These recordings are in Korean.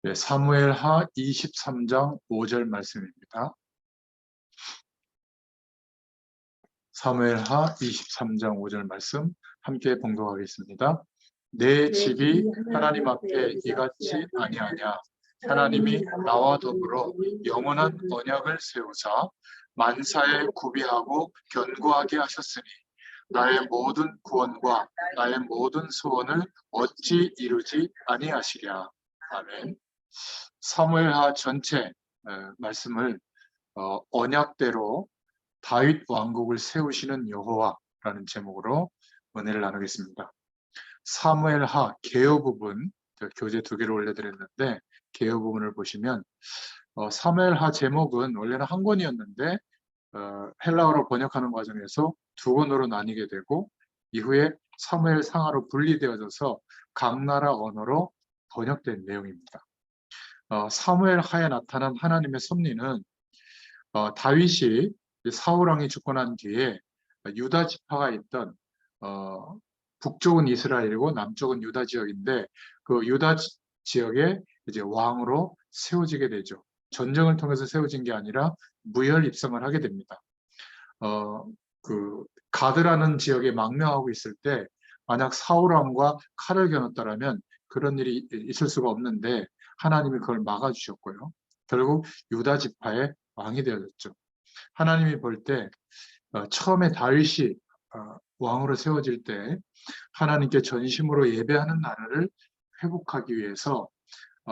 네, 사무엘하 23장 5절 말씀입니다. 사무엘하 23장 5절 말씀 함께 봉독하겠습니다. 내 집이 하나님 앞에 이같이 아니하냐. 하나님이 나와 더불어 영원한 언약을 세우사 만사에 구비하고 견고하게 하셨으니 나의 모든 구원과 나의 모든 소원을 어찌 이루지 아니하시랴. 아멘. 사무엘하 전체 말씀을 언약대로 다윗 왕국을 세우시는 여호와라는 제목으로 은혜를 나누겠습니다. 사무엘하 개요 부분, 교재 2개를 올려드렸는데 개요 부분을 보시면 사무엘하 제목은 원래는 한 권이었는데 헬라어로 번역하는 과정에서 2권으로 나뉘게 되고 이후에 사무엘 상하로 분리되어져서 각 나라 언어로 번역된 내용입니다. 사무엘하에 나타난 하나님의 섭리는 다윗이 사울 왕이 죽고 난 뒤에 유다 지파가 있던 북쪽은 이스라엘이고 남쪽은 유다 지역인데 그 유다 지역에 이제 왕으로 세워지게 되죠. 전쟁을 통해서 세워진 게 아니라 무혈 입성을 하게 됩니다. 그 가드라는 지역에 망명하고 있을 때 만약 사울 왕과 칼을 겨눴다라면 그런 일이 있을 수가 없는데 하나님이 그걸 막아주셨고요. 결국 유다 지파의 왕이 되어졌죠. 하나님이 볼 때 처음에 다윗이 왕으로 세워질 때 하나님께 전심으로 예배하는 나라를 회복하기 위해서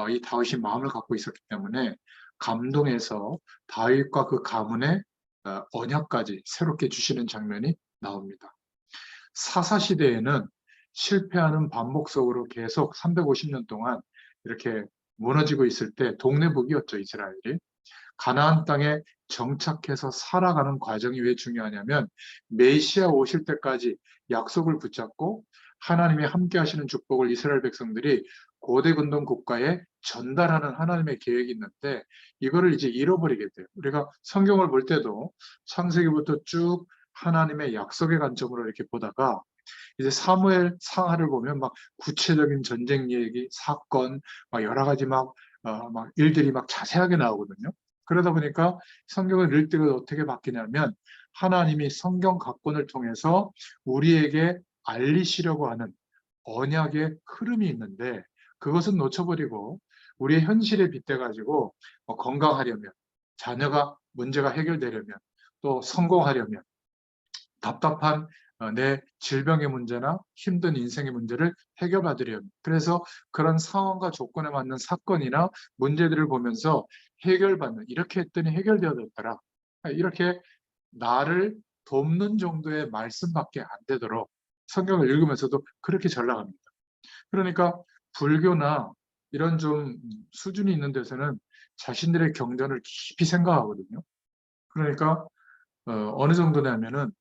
이 다윗이 마음을 갖고 있었기 때문에 감동해서 다윗과 그 가문의 언약까지 새롭게 주시는 장면이 나옵니다. 사사시대에는 실패하는 반복 속으로 계속 350년 동안 이렇게 무너지고 있을 때 동네북이었죠, 이스라엘이. 가나안 땅에 정착해서 살아가는 과정이 왜 중요하냐면 메시아 오실 때까지 약속을 붙잡고 하나님이 함께 하시는 축복을 이스라엘 백성들이 고대 근동 국가에 전달하는 하나님의 계획이 있는데 이거를 이제 잃어버리게 돼요. 우리가 성경을 볼 때도 창세기부터 쭉 하나님의 약속의 관점으로 이렇게 보다가 이제 사무엘 상하를 보면 막 구체적인 전쟁 얘기, 사건, 막 여러 가지 막 일들이 막 자세하게 나오거든요. 그러다 보니까 성경을 읽을 때 어떻게 바뀌냐면 하나님이 성경 각본을 통해서 우리에게 알리시려고 하는 언약의 흐름이 있는데 그것은 놓쳐버리고 우리의 현실에 빗대가지고 건강하려면, 자녀가 문제가 해결되려면, 또 성공하려면, 답답한 내 질병의 문제나 힘든 인생의 문제를 해결받으려면, 그래서 그런 상황과 조건에 맞는 사건이나 문제들을 보면서 해결받는, 이렇게 했더니 해결되어졌더라, 이렇게 나를 돕는 정도의 말씀밖에 안 되도록 성경을 읽으면서도 그렇게 전락합니다. 그러니까 불교나 이런 좀 수준이 있는 데서는 자신들의 경전을 깊이 생각하거든요. 그러니까 어느 정도냐면은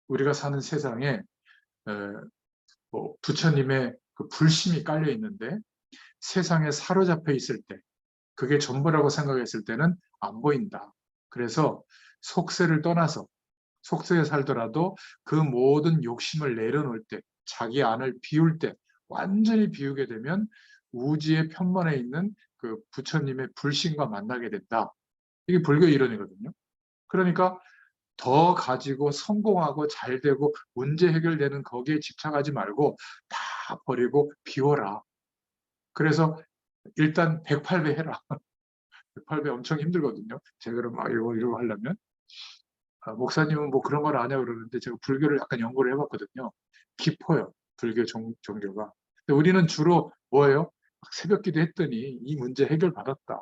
우리가 사는 세상에 부처님의 그 불심이 깔려 있는데 세상에 사로잡혀 있을 때 그게 전부라고 생각했을 때는 안 보인다. 그래서 속세를 떠나서 속세에 살더라도 그 모든 욕심을 내려놓을 때, 자기 안을 비울 때, 완전히 비우게 되면 우지의 편만에 있는 그 부처님의 불신과 만나게 된다. 이게 불교 이론이거든요. 그러니까 더 가지고 성공하고 잘 되고 문제 해결되는 거기에 집착하지 말고 다 버리고 비워라. 그래서 일단 108배 해라. 108배 엄청 힘들거든요. 제가 막 이러고 하려면. 목사님은 뭐 그런 걸 아냐 그러는데 제가 불교를 약간 연구를 해봤거든요. 깊어요. 불교 종교가. 근데 우리는 주로 뭐예요? 새벽 기도 했더니 이 문제 해결받았다.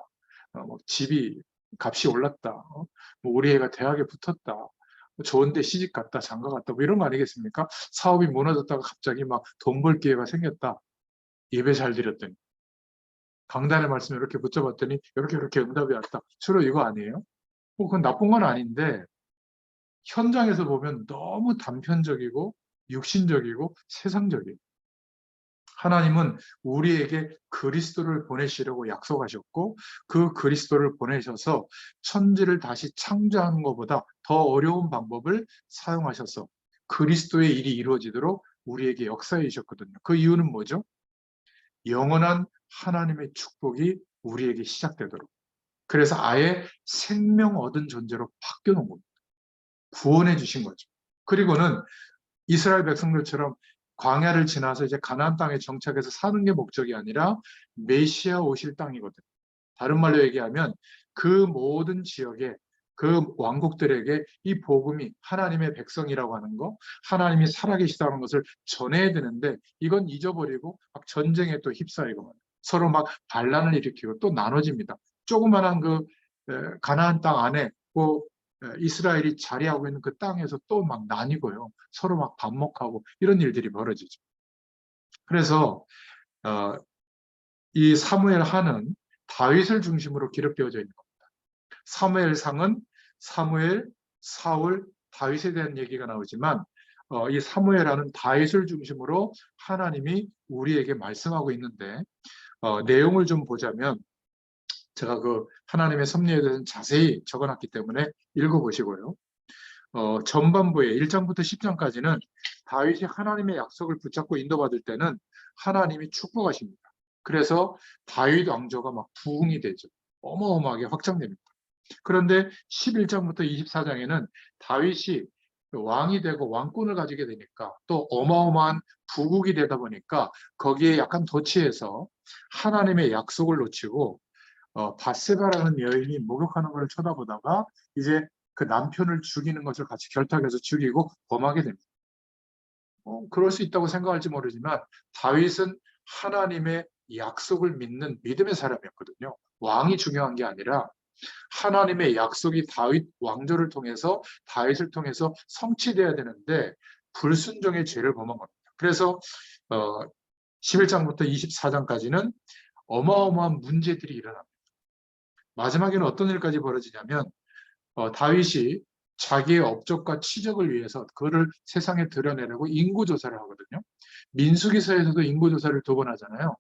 뭐 집이 값이 올랐다. 뭐 우리 애가 대학에 붙었다. 좋은데 시집 갔다, 장가 갔다, 뭐 이런 거 아니겠습니까? 사업이 무너졌다가 갑자기 막 돈 벌 기회가 생겼다. 예배 잘 드렸더니. 강단의 말씀 이렇게 붙여봤더니 이렇게 응답이 왔다. 주로 이거 아니에요? 뭐 그건 나쁜 건 아닌데 현장에서 보면 너무 단편적이고 육신적이고 세상적이에요. 하나님은 우리에게 그리스도를 보내시려고 약속하셨고 그 그리스도를 보내셔서 천지를 다시 창조하는 것보다 더 어려운 방법을 사용하셔서 그리스도의 일이 이루어지도록 우리에게 역사해 주셨거든요. 그 이유는 뭐죠? 영원한 하나님의 축복이 우리에게 시작되도록. 그래서 아예 생명 얻은 존재로 바뀌어놓은 겁니다. 구원해 주신 거죠. 그리고는 이스라엘 백성들처럼 광야를 지나서 이제 가나안 땅에 정착해서 사는 게 목적이 아니라 메시아 오실 땅이거든요. 다른 말로 얘기하면 그 모든 지역에 그 왕국들에게 이 복음이 하나님의 백성이라고 하는 거, 하나님이 살아계시다는 것을 전해야 되는데 이건 잊어버리고 막 전쟁에 또 휩싸이고 서로 막 반란을 일으키고 또 나눠집니다. 조그만한 그 가나안 땅 안에 그 이스라엘이 자리하고 있는 그 땅에서 또 막 나뉘고요. 서로 막 반목하고 이런 일들이 벌어지죠. 그래서 이 사무엘 하는 다윗을 중심으로 기록되어져 있는 겁니다. 사무엘상은 사무엘, 사울, 다윗에 대한 얘기가 나오지만 이 사무엘하는 다윗을 중심으로 하나님이 우리에게 말씀하고 있는데 내용을 좀 보자면 제가 그 하나님의 섭리에 대해서는 자세히 적어놨기 때문에 읽어보시고요. 전반부에 1장부터 10장까지는 다윗이 하나님의 약속을 붙잡고 인도받을 때는 하나님이 축복하십니다. 그래서 다윗 왕조가 막 부흥이 되죠. 어마어마하게 확장됩니다. 그런데 11장부터 24장에는 다윗이 왕이 되고 왕권을 가지게 되니까 또 어마어마한 부국이 되다 보니까 거기에 약간 도취해서 하나님의 약속을 놓치고 바세바라는 여인이 목욕하는 걸 쳐다보다가 이제 그 남편을 죽이는 것을 같이 결탁해서 죽이고 범하게 됩니다. 그럴 수 있다고 생각할지 모르지만 다윗은 하나님의 약속을 믿는 믿음의 사람이었거든요. 왕이 중요한 게 아니라 하나님의 약속이 다윗 왕조를 통해서 다윗을 통해서 성취돼야 되는데 불순종의 죄를 범한 겁니다. 그래서 11장부터 24장까지는 어마어마한 문제들이 일어납니다. 마지막에는 어떤 일까지 벌어지냐면 다윗이 자기의 업적과 치적을 위해서 그를 세상에 드러내려고 인구조사를 하거든요. 민수기서에서도 인구조사를 2번 하잖아요.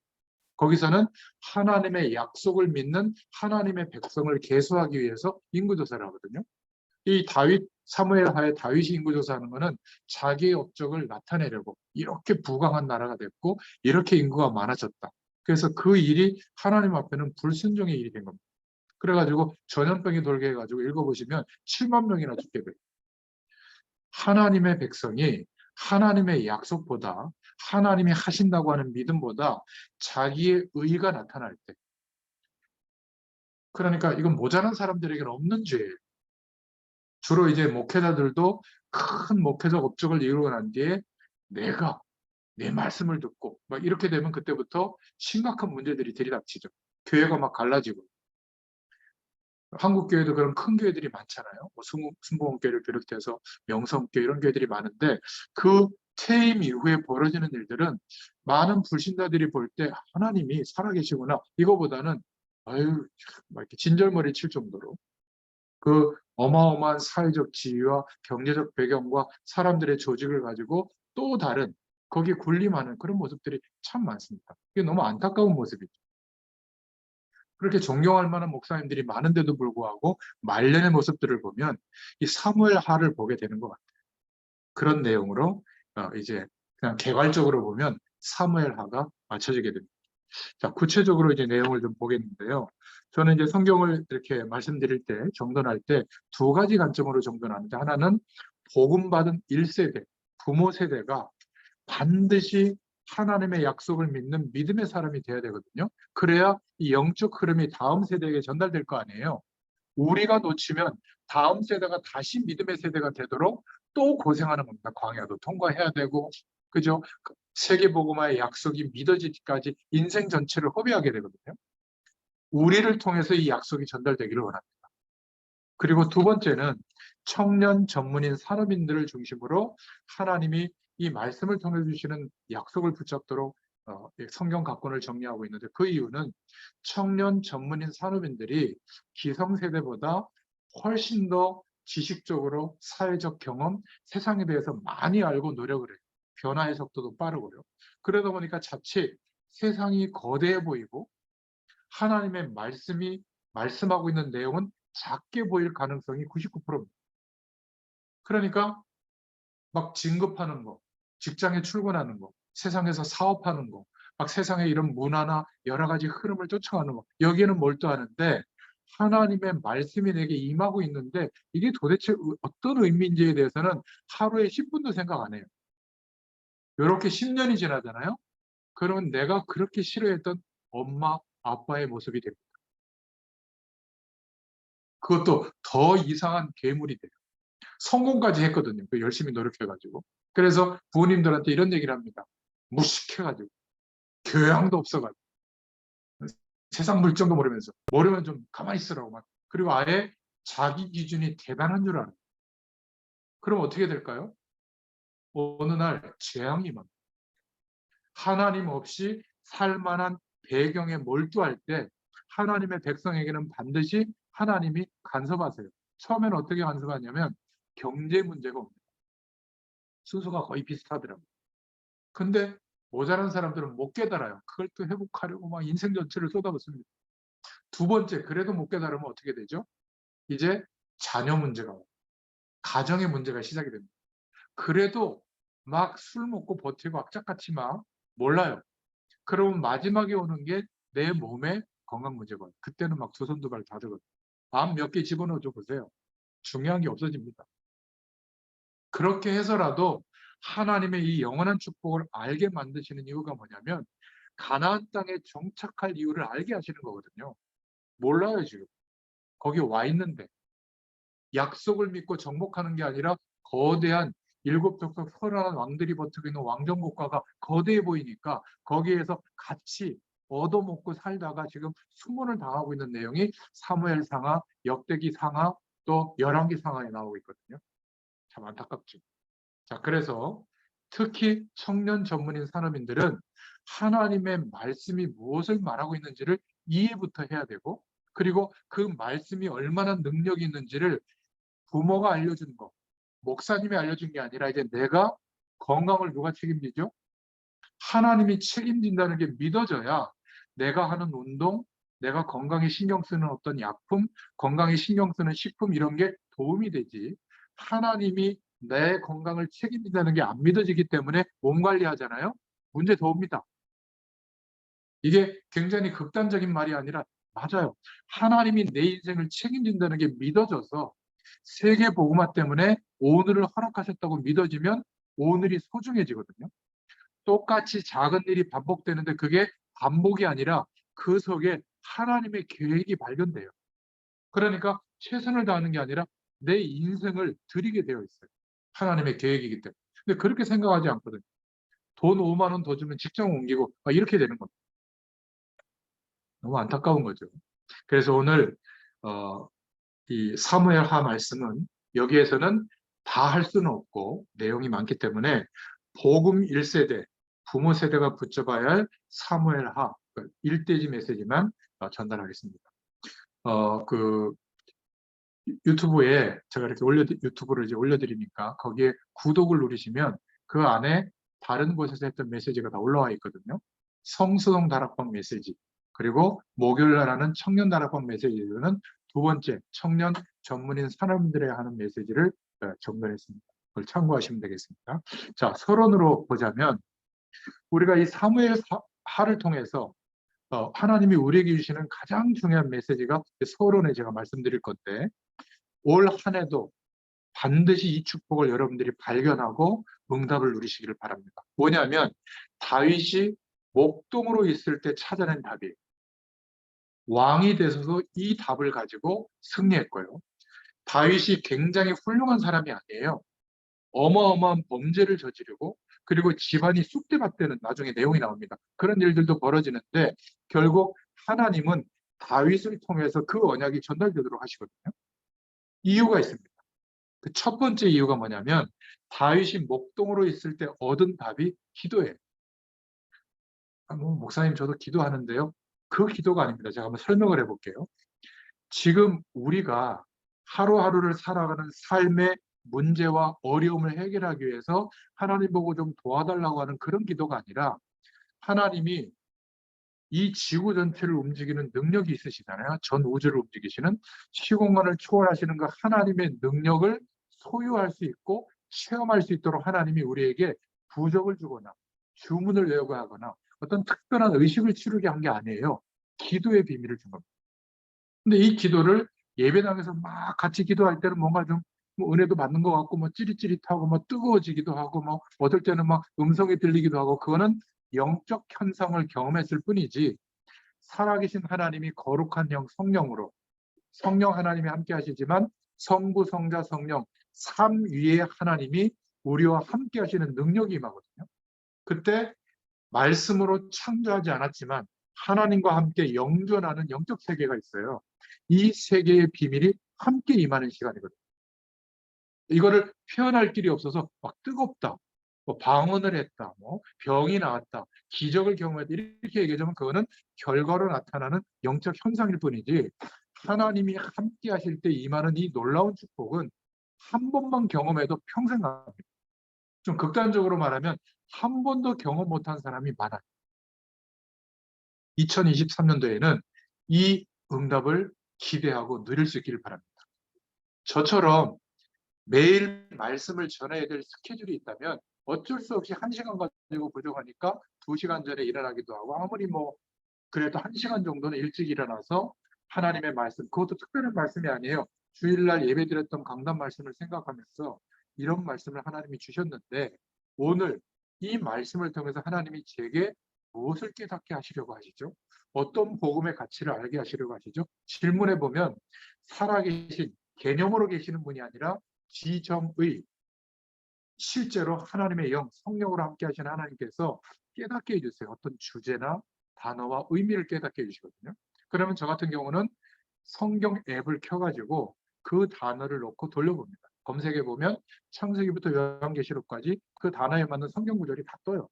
거기서는 하나님의 약속을 믿는 하나님의 백성을 계수하기 위해서 인구조사를 하거든요. 이 다윗 사무엘하에 다윗이 인구조사하는 것은 자기의 업적을 나타내려고 이렇게 부강한 나라가 됐고 이렇게 인구가 많아졌다. 그래서 그 일이 하나님 앞에는 불순종의 일이 된 겁니다. 그래가지고 전염병이 돌게 해가지고 읽어보시면 7만 명이나 죽게 돼요. 하나님의 백성이 하나님의 약속보다 하나님이 하신다고 하는 믿음보다 자기의 의가 나타날 때, 그러니까 이건 모자란 사람들에게는 없는 죄예요. 주로 이제 목회자들도 큰 목회적 업적을 이루고 난 뒤에 내가 내 말씀을 듣고 막 이렇게 되면 그때부터 심각한 문제들이 들이닥치죠. 교회가 막 갈라지고. 한국 교회도 그런 큰 교회들이 많잖아요. 뭐 순복음교회를 비롯해서 명성교회 이런 교회들이 많은데 그 퇴임 이후에 벌어지는 일들은 많은 불신자들이 볼 때 하나님이 살아계시구나 이거보다는 아유 막 이렇게 진절머리 칠 정도로 그 어마어마한 사회적 지위와 경제적 배경과 사람들의 조직을 가지고 또 다른 거기에 군림하는 그런 모습들이 참 많습니다. 이게 너무 안타까운 모습이죠. 그렇게 존경할 만한 목사님들이 많은데도 불구하고 말년의 모습들을 보면 이 사무엘하를 보게 되는 것 같아요. 그런 내용으로 이제 그냥 개괄적으로 보면 사무엘하가 맞춰지게 됩니다. 자, 구체적으로 이제 내용을 좀 보겠는데요. 저는 이제 성경을 이렇게 말씀드릴 때, 정돈할 때 2가지 관점으로 정돈하는데 하나는 복음받은 1세대, 부모 세대가 반드시 하나님의 약속을 믿는 믿음의 사람이 돼야 되거든요. 그래야 이 영적 흐름이 다음 세대에게 전달될 거 아니에요. 우리가 놓치면 다음 세대가 다시 믿음의 세대가 되도록 또 고생하는 겁니다. 광야도 통과해야 되고, 그죠? 세계복음화의 약속이 믿어지기까지 인생 전체를 허비하게 되거든요. 우리를 통해서 이 약속이 전달되기를 원합니다. 그리고 2번째는 청년 전문인 산업인들을 중심으로 하나님이 이 말씀을 통해 주시는 약속을 붙잡도록 성경 각본을 정리하고 있는데 그 이유는 청년 전문인 산업인들이 기성세대보다 훨씬 더 지식적으로 사회적 경험, 세상에 대해서 많이 알고 노력을 해요. 변화의 속도도 빠르고요. 그러다 보니까 자칫 세상이 거대해 보이고 하나님의 말씀이 말씀하고 있는 내용은 작게 보일 가능성이 99%입니다. 그러니까 막 진급하는 거, 직장에 출근하는 거, 세상에서 사업하는 거, 막 세상에 이런 문화나 여러 가지 흐름을 쫓아가는 거. 여기에는 몰두하는데 하나님의 말씀이 내게 임하고 있는데 이게 도대체 어떤 의미인지에 대해서는 하루에 10분도 생각 안 해요. 이렇게 10년이 지나잖아요. 그러면 내가 그렇게 싫어했던 엄마, 아빠의 모습이 됩니다. 그것도 더 이상한 괴물이 돼요. 성공까지 했거든요. 열심히 노력해가지고. 그래서 부모님들한테 이런 얘기를 합니다. 무식해가지고. 교양도 없어가지고. 세상 물정도 모르면서. 모르면 좀 가만히 있으라고 막. 그리고 아예 자기 기준이 대단한 줄 알아요. 그럼 어떻게 될까요? 어느 날 재앙이 막 하나님 없이 살만한 배경에 몰두할 때 하나님의 백성에게는 반드시 하나님이 간섭하세요. 처음에는 어떻게 간섭하냐면 경제 문제가 옵니다. 순서가 거의 비슷하더라고요. 근데 모자란 사람들은 못 깨달아요. 그걸 또 회복하려고 막 인생 전체를 쏟아붓습니다. 두 번째, 그래도 못 깨달으면 어떻게 되죠? 이제 자녀 문제가 와요. 가정의 문제가 시작이 됩니다. 그래도 막 술 먹고 버티고 악착같이 막 몰라요. 그러면 마지막에 오는 게 내 몸의 건강 문제가 와요. 그때는 막 두 손 두 발 다 들거든요. 암 몇 개 집어넣어줘 보세요. 중요한 게 없어집니다. 그렇게 해서라도 하나님의 이 영원한 축복을 알게 만드시는 이유가 뭐냐면 가나안 땅에 정착할 이유를 알게 하시는 거거든요. 몰라요 지금. 거기 와 있는데 약속을 믿고 정복하는 게 아니라 거대한 일곱 족속 선한 왕들이 버티고 있는 왕정 국가가 거대해 보이니까 거기에서 같이 얻어먹고 살다가 지금 수문을 당하고 있는 내용이 사무엘 상하, 역대기 상하, 또 열왕기 상하에 나오고 있거든요. 참 안타깝죠. 자, 그래서 특히 청년 전문인 산업인들은 하나님의 말씀이 무엇을 말하고 있는지를 이해부터 해야 되고 그리고 그 말씀이 얼마나 능력이 있는지를 부모가 알려준 거, 목사님이 알려준 게 아니라 이제 내가 건강을 누가 책임지죠? 하나님이 책임진다는 게 믿어져야 내가 하는 운동, 내가 건강에 신경 쓰는 어떤 약품, 건강에 신경 쓰는 식품 이런 게 도움이 되지. 하나님이 내 건강을 책임진다는 게 안 믿어지기 때문에 몸 관리하잖아요. 문제 더 옵니다. 이게 굉장히 극단적인 말이 아니라 맞아요. 하나님이 내 인생을 책임진다는 게 믿어져서 세계 복음화 때문에 오늘을 허락하셨다고 믿어지면 오늘이 소중해지거든요. 똑같이 작은 일이 반복되는데 그게 반복이 아니라 그 속에 하나님의 계획이 발견돼요. 그러니까 최선을 다하는 게 아니라 내 인생을 드리게 되어 있어요. 하나님의 계획이기 때문에. 근데 그렇게 생각하지 않거든요. 돈 5만 원 더 주면 직장 옮기고 이렇게 되는 겁니다. 너무 안타까운 거죠. 그래서 오늘 이 사무엘하 말씀은 여기에서는 다 할 수는 없고 내용이 많기 때문에 복음 1세대, 부모 세대가 붙잡아야 할 사무엘하 1대지 메시지만 전달하겠습니다. 그 유튜브에 제가 이렇게 유튜브를 이제 올려드리니까 거기에 구독을 누르시면 그 안에 다른 곳에서 했던 메시지가 다 올라와 있거든요. 성수동 다락방 메시지 그리고 목요일 날 하는 청년 다락방 메시지는 두 번째 청년 전문인 사람들에 하는 메시지를 정렬했습니다. 그걸 참고하시면 되겠습니다. 자, 서론으로 보자면 우리가 이 사무엘하를 통해서 하나님이 우리에게 주시는 가장 중요한 메시지가 서론에 제가 말씀드릴 건데 올 한 해도 반드시 이 축복을 여러분들이 발견하고 응답을 누리시기를 바랍니다. 뭐냐면 다윗이 목동으로 있을 때 찾아낸 답이에요. 왕이 되셔서 이 답을 가지고 승리했고요. 다윗이 굉장히 훌륭한 사람이 아니에요. 어마어마한 범죄를 저지르고 그리고 집안이 쑥대밭되는 나중에 내용이 나옵니다. 그런 일들도 벌어지는데 결국 하나님은 다윗을 통해서 그 언약이 전달되도록 하시거든요. 이유가 있습니다. 그 첫 번째 이유가 뭐냐면 다윗이 목동으로 있을 때 얻은 답이 기도예요. 목사님 저도 기도하는데요. 그 기도가 아닙니다. 제가 한번 설명을 해볼게요. 지금 우리가 하루하루를 살아가는 삶의 문제와 어려움을 해결하기 위해서 하나님 보고 좀 도와달라고 하는 그런 기도가 아니라 하나님이 이 지구 전체를 움직이는 능력이 있으시잖아요. 전 우주를 움직이시는 시공간을 초월하시는 그 하나님의 능력을 소유할 수 있고 체험할 수 있도록 하나님이 우리에게 부적을 주거나 주문을 외우게 하거나 어떤 특별한 의식을 치르게 한 게 아니에요. 기도의 비밀을 준 겁니다. 근데 이 기도를 예배당에서 막 같이 기도할 때는 뭔가 좀 뭐 은혜도 받는 것 같고 뭐 찌릿찌릿하고 뭐 뜨거워지기도 하고 뭐 어떨 때는 막 음성이 들리기도 하고 그거는 영적 현상을 경험했을 뿐이지 살아계신 하나님이 거룩한 영 성령으로 성령 하나님이 함께 하시지만 성부 성자 성령 삼위의 하나님이 우리와 함께 하시는 능력이 임하거든요. 그때 말씀으로 창조하지 않았지만 하나님과 함께 영존하는 영적 세계가 있어요. 이 세계의 비밀이 함께 임하는 시간이거든요. 이거를 표현할 길이 없어서 막 뜨겁다, 뭐 방언을 했다, 뭐 병이 나았다, 기적을 경험했다 이렇게 얘기하자면 그거는 결과로 나타나는 영적 현상일 뿐이지 하나님이 함께 하실 때 임하는 이 놀라운 축복은 한 번만 경험해도 평생 갑니다. 좀 극단적으로 말하면 한 번도 경험 못한 사람이 많아요. 2023년도에는 이 응답을 기대하고 누릴 수 있기를 바랍니다. 저처럼 매일 말씀을 전해야 될 스케줄이 있다면 어쩔 수 없이 1시간 가지고 부족하니까 2시간 전에 일어나기도 하고 아무리 뭐 그래도 1시간 정도는 일찍 일어나서 하나님의 말씀, 그것도 특별한 말씀이 아니에요. 주일날 예배드렸던 강단 말씀을 생각하면서 이런 말씀을 하나님이 주셨는데 오늘 이 말씀을 통해서 하나님이 제게 무엇을 깨닫게 하시려고 하시죠? 어떤 복음의 가치를 알게 하시려고 하시죠? 질문해 보면 살아계신 개념으로 계시는 분이 아니라 지정의 실제로 하나님의 영, 성령으로 함께 하시는 하나님께서 깨닫게 해주세요. 어떤 주제나 단어와 의미를 깨닫게 해주시거든요. 그러면 저 같은 경우는 성경 앱을 켜가지고 그 단어를 놓고 돌려봅니다. 검색해보면 창세기부터 요한계시록까지 그 단어에 맞는 성경 구절이 다 떠요.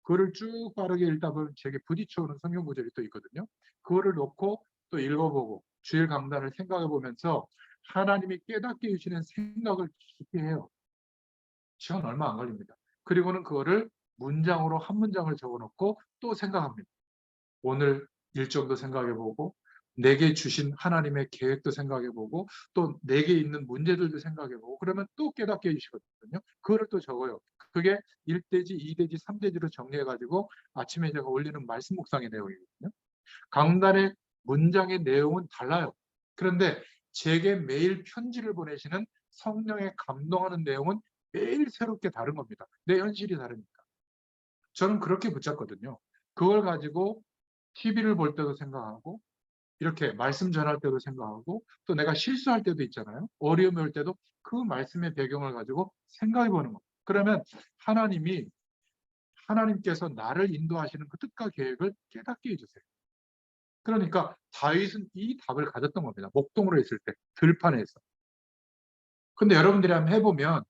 그거를 쭉 빠르게 읽다 보면 제게 부딪혀오는 성경 구절이 또 있거든요. 그거를 놓고 또 읽어보고 주일 강단을 생각해보면서 하나님이 깨닫게 해주시는 생각을 깊이 해요. 시간 얼마 안 걸립니다. 그리고는 그거를 문장으로 한 문장을 적어놓고 또 생각합니다. 오늘 일정도 생각해보고 내게 주신 하나님의 계획도 생각해보고 또 내게 있는 문제들도 생각해보고 그러면 또 깨닫게 해주시거든요. 그거를 또 적어요. 그게 1대지, 2대지, 3대지로 정리해가지고 아침에 제가 올리는 말씀 묵상의 내용이거든요. 강단의 문장의 내용은 달라요. 그런데 제게 매일 편지를 보내시는 성령의 감동하는 내용은 매일 새롭게 다른 겁니다. 내 현실이 다르니까. 저는 그렇게 붙잡거든요. 그걸 가지고 TV를 볼 때도 생각하고 이렇게 말씀 전할 때도 생각하고 또 내가 실수할 때도 있잖아요. 어려움이 올 때도 그 말씀의 배경을 가지고 생각해 보는 겁니다. 그러면 하나님께서 나를 인도하시는 그 뜻과 계획을 깨닫게 해주세요. 그러니까 다윗은 이 답을 가졌던 겁니다. 목동으로 있을 때 들판에서. 근데 여러분들이 한번 해보면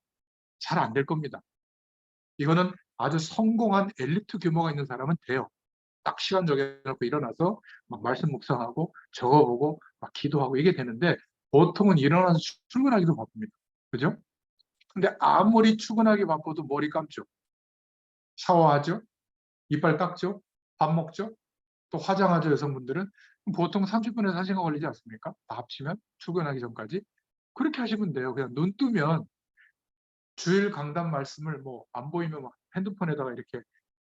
잘 안 될 겁니다. 이거는 아주 성공한 엘리트 규모가 있는 사람은 돼요. 딱 시간 정해놓고 일어나서 막 말씀 묵상하고 적어보고 막 기도하고 이게 되는데 보통은 일어나서 출근하기도 바쁩니다. 그죠? 근데 아무리 출근하기 바빠도 머리 감죠. 샤워하죠. 이빨 닦죠. 밥 먹죠. 또 화장하죠. 여성분들은. 보통 30분에서 1시간 걸리지 않습니까? 다 합치면 출근하기 전까지. 그렇게 하시면 돼요. 그냥 눈 뜨면 주일 강단 말씀을 뭐 안 보이면 막 핸드폰에다가 이렇게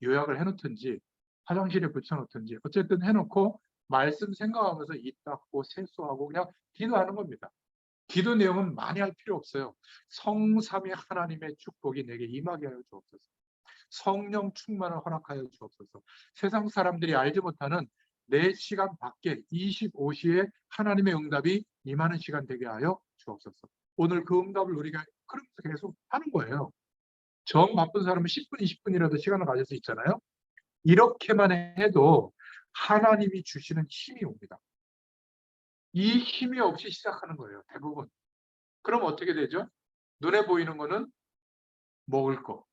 요약을 해놓든지 화장실에 붙여놓든지 어쨌든 해놓고 말씀 생각하면서 입 닦고 세수하고 그냥 기도하는 겁니다. 기도 내용은 많이 할 필요 없어요. 성삼위 하나님의 축복이 내게 임하게 하여 주옵소서. 성령 충만을 허락하여 주옵소서. 세상 사람들이 알지 못하는 내 시간 밖에 25시에 하나님의 응답이 임하는 시간 되게 하여 주옵소서. 오늘 그 응답을 우리가 그러면서 계속 하는 거예요. 정 바쁜 사람은 10분, 20분이라도 시간을 가질 수 있잖아요. 이렇게만 해도 하나님이 주시는 힘이 옵니다. 이 힘이 없이 시작하는 거예요. 대부분. 그럼 어떻게 되죠? 눈에 보이는 거는 먹을 거,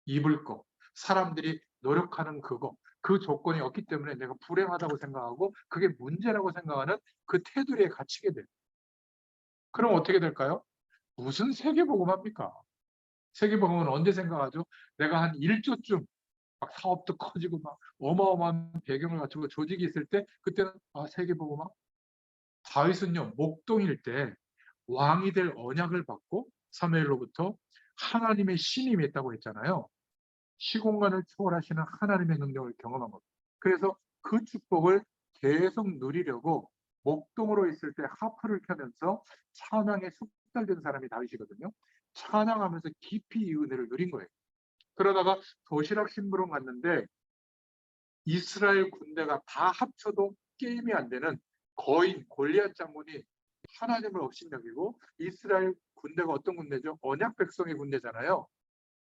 입을 거, 사람들이 노력하는 그거, 그 조건이 없기 때문에 내가 불행하다고 생각하고 그게 문제라고 생각하는 그 테두리에 갇히게 돼요. 그럼 어떻게 될까요? 무슨 세계복음합니까? 세계복음은 언제 생각하죠? 내가 한 1조쯤 막 사업도 커지고 막 어마어마한 배경을 갖추고 조직이 있을 때 그때는 세계복음화. 다윗은요 목동일 때 왕이 될 언약을 받고 사무엘로부터 하나님의 신임이 있다고 했잖아요. 시공간을 초월하시는 하나님의 능력을 경험한 겁니다. 그래서 그 축복을 계속 누리려고 목동으로 있을 때 하프를 켜면서 찬양에 숙달된 사람이 다윗이거든요. 찬양하면서 깊이 이 은혜를 누린 거예요. 그러다가 도시락 심부름 갔는데 이스라엘 군대가 다 합쳐도 게임이 안 되는 거인 골리앗 장군이 하나님을 업신여기고, 이스라엘 군대가 어떤 군대죠? 언약 백성의 군대잖아요.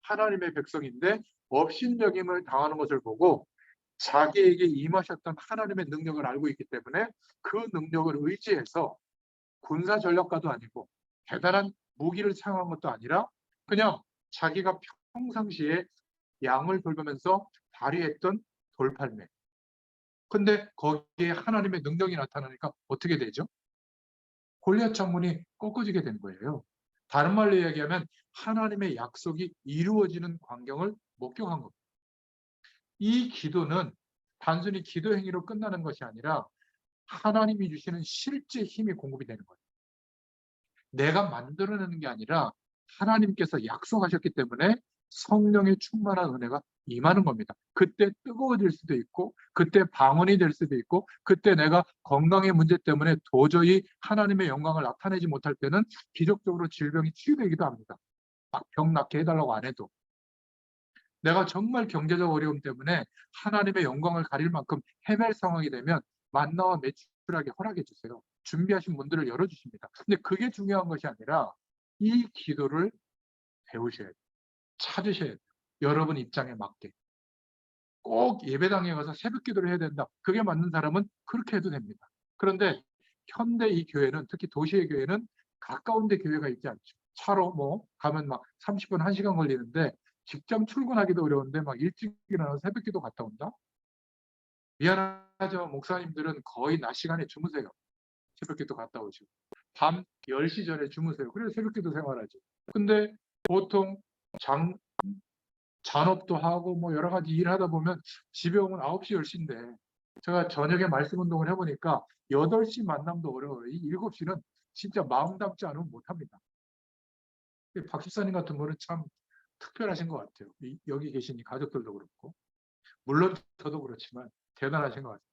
하나님의 백성인데 업신여김을 당하는 것을 보고 자기에게 임하셨던 하나님의 능력을 알고 있기 때문에 그 능력을 의지해서 군사 전략가도 아니고 대단한 무기를 사용한 것도 아니라 그냥 자기가 평상시에 양을 돌보면서 발휘했던 돌팔매. 근데 거기에 하나님의 능력이 나타나니까 어떻게 되죠? 골리앗 장군이 꺾어지게 된 거예요. 다른 말로 이야기하면 하나님의 약속이 이루어지는 광경을 목격한 겁니다. 이 기도는 단순히 기도 행위로 끝나는 것이 아니라 하나님이 주시는 실제 힘이 공급이 되는 거예요. 내가 만들어내는 게 아니라 하나님께서 약속하셨기 때문에 성령의 충만한 은혜가 임하는 겁니다. 그때 뜨거워질 수도 있고, 그때 방언이 될 수도 있고, 그때 내가 건강의 문제 때문에 도저히 하나님의 영광을 나타내지 못할 때는 기적적으로 질병이 치유되기도 합니다. 막 병 낫게 해달라고 안 해도. 내가 정말 경제적 어려움 때문에 하나님의 영광을 가릴 만큼 헤맬 상황이 되면 만나와 매출하게 허락해 주세요. 준비하신 문들을 열어주십니다. 근데 그게 중요한 것이 아니라 이 기도를 배우셔야 돼요. 찾으셔야 돼요. 여러분 입장에 맞게. 꼭 예배당에 가서 새벽 기도를 해야 된다. 그게 맞는 사람은 그렇게 해도 됩니다. 그런데 현대 이 교회는, 특히 도시의 교회는 가까운 데 교회가 있지 않죠. 차로 뭐 가면 막 30분, 1시간 걸리는데 직장 출근하기도 어려운데 막 일찍 일어나서 새벽 기도 갔다 온다? 미안하죠. 목사님들은 거의 낮 시간에 주무세요. 새벽 기도 갔다 오시고. 밤 10시 전에 주무세요. 그래서 새벽 기도 생활하죠. 근데 보통 잔업도 하고 뭐 여러 가지 일하다 보면 집에 오면 9시, 10시인데 제가 저녁에 말씀 운동을 해보니까 8시 만남도 어려워요. 이 7시는 진짜 마음 담지 않으면 못합니다. 박 집사님 같은 분은 참 특별하신 것 같아요. 여기 계신 이 가족들도 그렇고. 물론 저도 그렇지만 대단하신 것 같아요.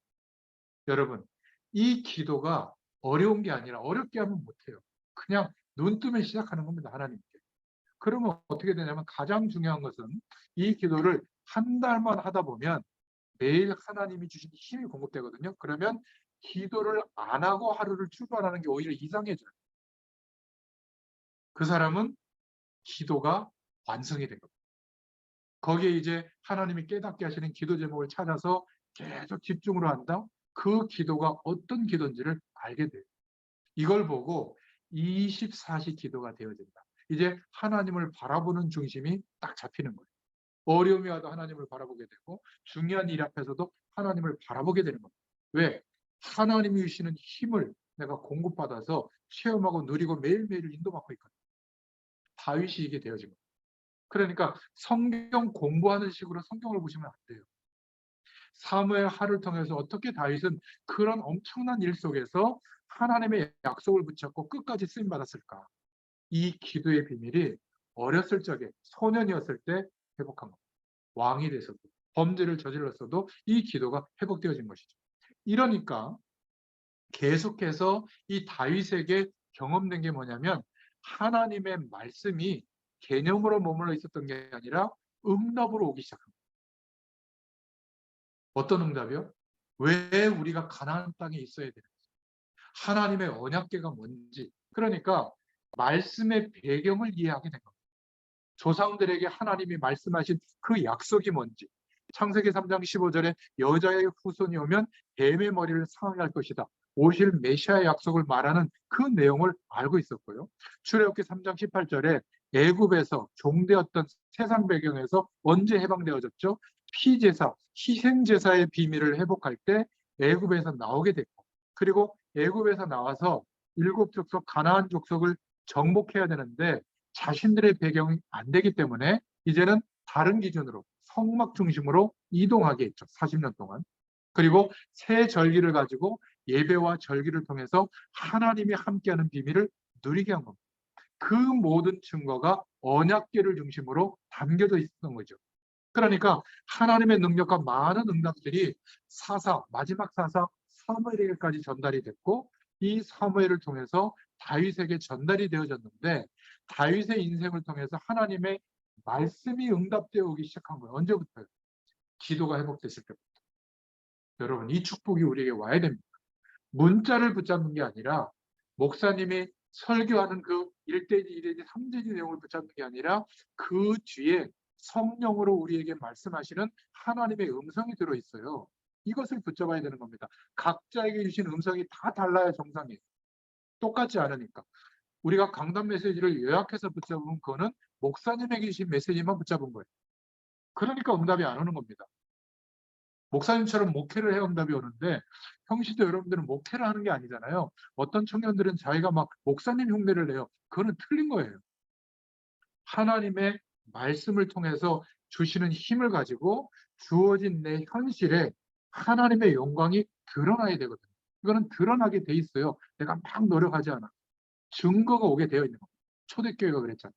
여러분, 이 기도가 어려운 게 아니라 어렵게 하면 못해요. 그냥 눈 뜨면 시작하는 겁니다. 하나님께. 그러면 어떻게 되냐면 가장 중요한 것은 이 기도를 한 달만 하다 보면 매일 하나님이 주신 힘이 공급되거든요. 그러면 기도를 안 하고 하루를 출발하는 게 오히려 이상해져요. 그 사람은 기도가 완성이 된 겁니다. 거기에 이제 하나님이 깨닫게 하시는 기도 제목을 찾아서 계속 집중으로 한다. 그 기도가 어떤 기도인지를 알게 돼요. 이걸 보고 24시 기도가 되어진다. 이제 하나님을 바라보는 중심이 딱 잡히는 거예요. 어려움이 와도 하나님을 바라보게 되고 중요한 일 앞에서도 하나님을 바라보게 되는 겁니다. 왜? 하나님이 주시는 힘을 내가 공급받아서 체험하고 누리고 매일매일 인도받고 있거든요. 다윗이 이게 되어진 겁니다. 그러니까 성경 공부하는 식으로 성경을 보시면 안 돼요. 사무엘 하를 통해서 어떻게 다윗은 그런 엄청난 일 속에서 하나님의 약속을 붙잡고 끝까지 쓰임 받았을까? 이 기도의 비밀이 어렸을 적에 소년이었을 때 회복한 겁니다. 왕이 돼서도 범죄를 저질렀어도 이 기도가 회복되어진 것이죠. 이러니까 계속해서 이 다윗에게 경험된 게 뭐냐면 하나님의 말씀이 개념으로 머물러 있었던 게 아니라 응답으로 오기 시작합니다. 어떤 응답이요? 왜 우리가 가나안 땅에 있어야 되는지, 하나님의 언약궤가 뭔지, 그러니까 말씀의 배경을 이해하게 된 겁니다. 조상들에게 하나님이 말씀하신 그 약속이 뭔지, 창세기 3장 15절에 여자의 후손이 오면 뱀의 머리를 상하게 할 것이다. 오실 메시아의 약속을 말하는 그 내용을 알고 있었고요. 출애굽기 3장 18절에 애굽에서 종되었던 세상 배경에서 언제 해방되어졌죠? 피제사, 희생제사의 비밀을 회복할 때 애굽에서 나오게 됐고, 그리고 애굽에서 나와서 7족속 가나안 족속을 정복해야 되는데 자신들의 배경이 안 되기 때문에 이제는 다른 기준으로 성막 중심으로 이동하게 했죠. 40년 동안. 그리고 새 절기를 가지고 예배와 절기를 통해서 하나님이 함께하는 비밀을 누리게 한 겁니다. 그 모든 증거가 언약궤를 중심으로 담겨져 있었던 거죠. 그러니까 하나님의 능력과 많은 응답들이 마지막 사사 사무엘에게까지 전달이 됐고, 이 사무엘을 통해서 다윗에게 전달이 되어졌는데, 다윗의 인생을 통해서 하나님의 말씀이 응답되어 오기 시작한 거예요. 언제부터요? 기도가 회복됐을 때부터. 여러분, 이 축복이 우리에게 와야 됩니다. 문자를 붙잡는 게 아니라, 목사님이 설교하는 그 1대지, 2대지, 3대지 내용을 붙잡는 게 아니라 그 뒤에 성령으로 우리에게 말씀하시는 하나님의 음성이 들어있어요. 이것을 붙잡아야 되는 겁니다. 각자에게 주신 음성이 다 달라야 정상이에요. 똑같지 않으니까. 우리가 강단 메시지를 요약해서 붙잡으면 그거는 목사님에게 주신 메시지만 붙잡은 거예요. 그러니까 응답이 안 오는 겁니다. 목사님처럼 목회를 해야 응답이 오는데, 형식도 여러분들은 목회를 하는 게 아니잖아요. 어떤 청년들은 자기가 막 목사님 흉내를 내요. 그거는 틀린 거예요. 하나님의 말씀을 통해서 주시는 힘을 가지고 주어진 내 현실에 하나님의 영광이 드러나야 되거든요. 이거는 드러나게 돼 있어요. 내가 막 노력하지 않아. 증거가 오게 되어 있는 겁니다. 초대교회가 그랬잖아요.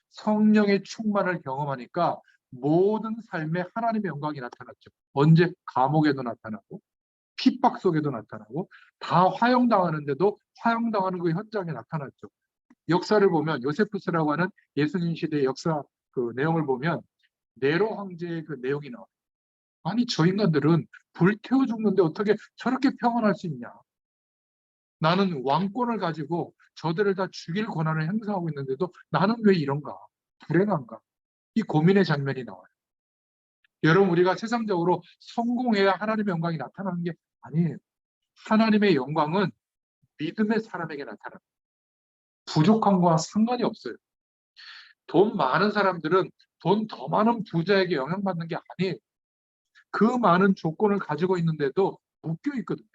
성령의 충만을 경험하니까 모든 삶에 하나님의 영광이 나타났죠. 언제? 감옥에도 나타나고 핍박 속에도 나타나고, 다 화형당하는데도 화형당하는 그 현장에 나타났죠. 역사를 보면 요세푸스라고 하는 예수님 시대의 역사 그 내용을 보면 네로 황제의 그 내용이 나와요. 아니, 저 인간들은 불태워 죽는데 어떻게 저렇게 평안할 수 있냐. 나는 왕권을 가지고 저들을 다 죽일 권한을 행사하고 있는데도 나는 왜 이런가? 불행한가? 이 고민의 장면이 나와요. 여러분, 우리가 세상적으로 성공해야 하나님의 영광이 나타나는 게 아니에요. 하나님의 영광은 믿음의 사람에게 나타납니다. 부족한 거와 상관이 없어요. 돈 많은 사람들은 돈 더 많은 부자에게 영향받는 게 아니에요. 그 많은 조건을 가지고 있는데도 묶여 있거든요.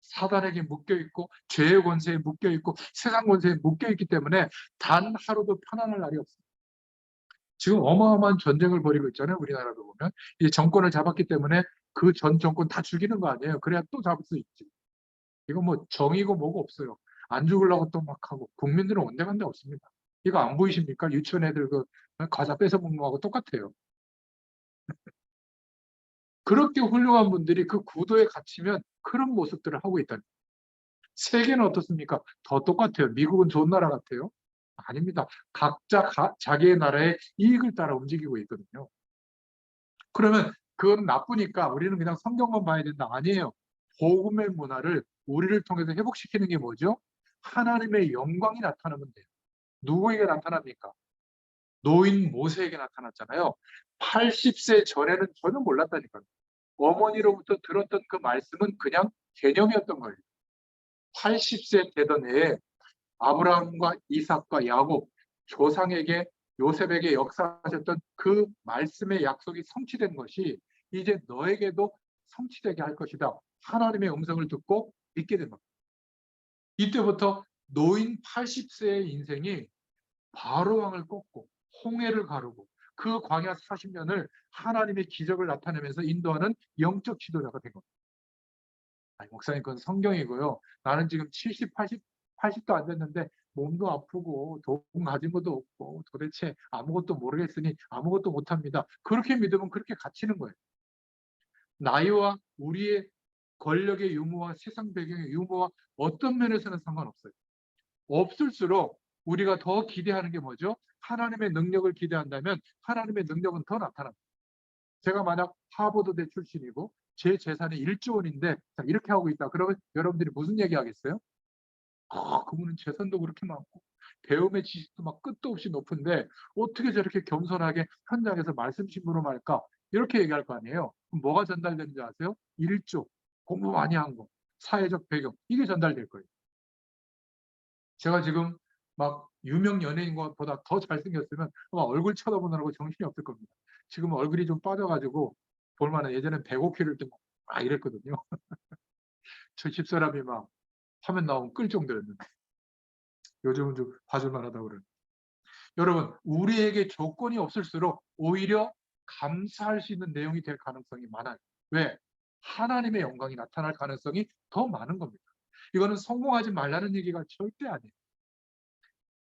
사단에게 묶여 있고, 죄의 권세에 묶여 있고, 세상 권세에 묶여 있기 때문에 단 하루도 편안할 날이 없어요. 지금 어마어마한 전쟁을 벌이고 있잖아요. 우리나라도 보면 이 정권을 잡았기 때문에 그 전 정권 다 죽이는 거 아니에요. 그래야 또 잡을 수 있지. 이거 뭐 정이고 뭐고 없어요. 안 죽으려고 또 막 하고. 국민들은 온데간데 없습니다. 이거 안 보이십니까? 유치원 애들 그 과자 뺏어 먹는 거하고 똑같아요. 그렇게 훌륭한 분들이 그 구도에 갇히면 그런 모습들을 하고 있다니. 세계는 어떻습니까? 더 똑같아요. 미국은 좋은 나라 같아요? 아닙니다. 각자 자기의 나라의 이익을 따라 움직이고 있거든요. 그러면 그건 나쁘니까 우리는 그냥 성경만 봐야 된다. 아니에요. 복음의 문화를 우리를 통해서 회복시키는 게 뭐죠? 하나님의 영광이 나타나면 돼요. 누구에게 나타납니까? 노인 모세에게 나타났잖아요. 80세 전에는 전혀 몰랐다니까요. 어머니로부터 들었던 그 말씀은 그냥 개념이었던 거예요. 80세 되던 해에 아브라함과 이삭과 야곱, 조상에게, 요셉에게 역사하셨던 그 말씀의 약속이 성취된 것이 이제 너에게도 성취되게 할 것이다. 하나님의 음성을 듣고 믿게 된 겁니다. 이때부터 노인 80세의 인생이 바로왕을 꺾고 홍해를 가르고 그 광야 40년을 하나님의 기적을 나타내면서 인도하는 영적 지도자가 된 겁니다. 아니, 목사님, 그건 성경이고요. 나는 지금 70, 80도 안 됐는데 몸도 아프고 돈 가진 것도 없고 도대체 아무것도 모르겠으니 아무것도 못합니다. 그렇게 믿으면 그렇게 갇히는 거예요. 나이와 우리의 권력의 유무와 세상 배경의 유무와 어떤 면에서는 상관없어요. 없을수록 우리가 더 기대하는 게 뭐죠? 하나님의 능력을 기대한다면 하나님의 능력은 더 나타납니다. 제가 만약 하버드대 출신이고 제 재산이 1조 원인데 이렇게 하고 있다. 그러면 여러분들이 무슨 얘기 하겠어요? 그분은 재산도 그렇게 많고 배움의 지식도 막 끝도 없이 높은데 어떻게 저렇게 겸손하게 현장에서 말씀 심부름할까? 이렇게 얘기할 거 아니에요. 그럼 뭐가 전달되는지 아세요? 1조, 공부 많이 한 거, 사회적 배경, 이게 전달될 거예요. 제가 지금 막 유명 연예인 것보다 더 잘생겼으면 아마 얼굴 쳐다보느라고 정신이 없을 겁니다. 지금 얼굴이 좀 빠져가지고 볼만한, 예전엔 105kg를 뜨고 막 이랬거든요. 저 집사람이 막 화면 나오면 끌 정도였는데 요즘은 좀 봐줄만하다고 그래요. 여러분, 우리에게 조건이 없을수록 오히려 감사할 수 있는 내용이 될 가능성이 많아요. 왜? 하나님의 영광이 나타날 가능성이 더 많은 겁니다. 이거는 성공하지 말라는 얘기가 절대 아니에요.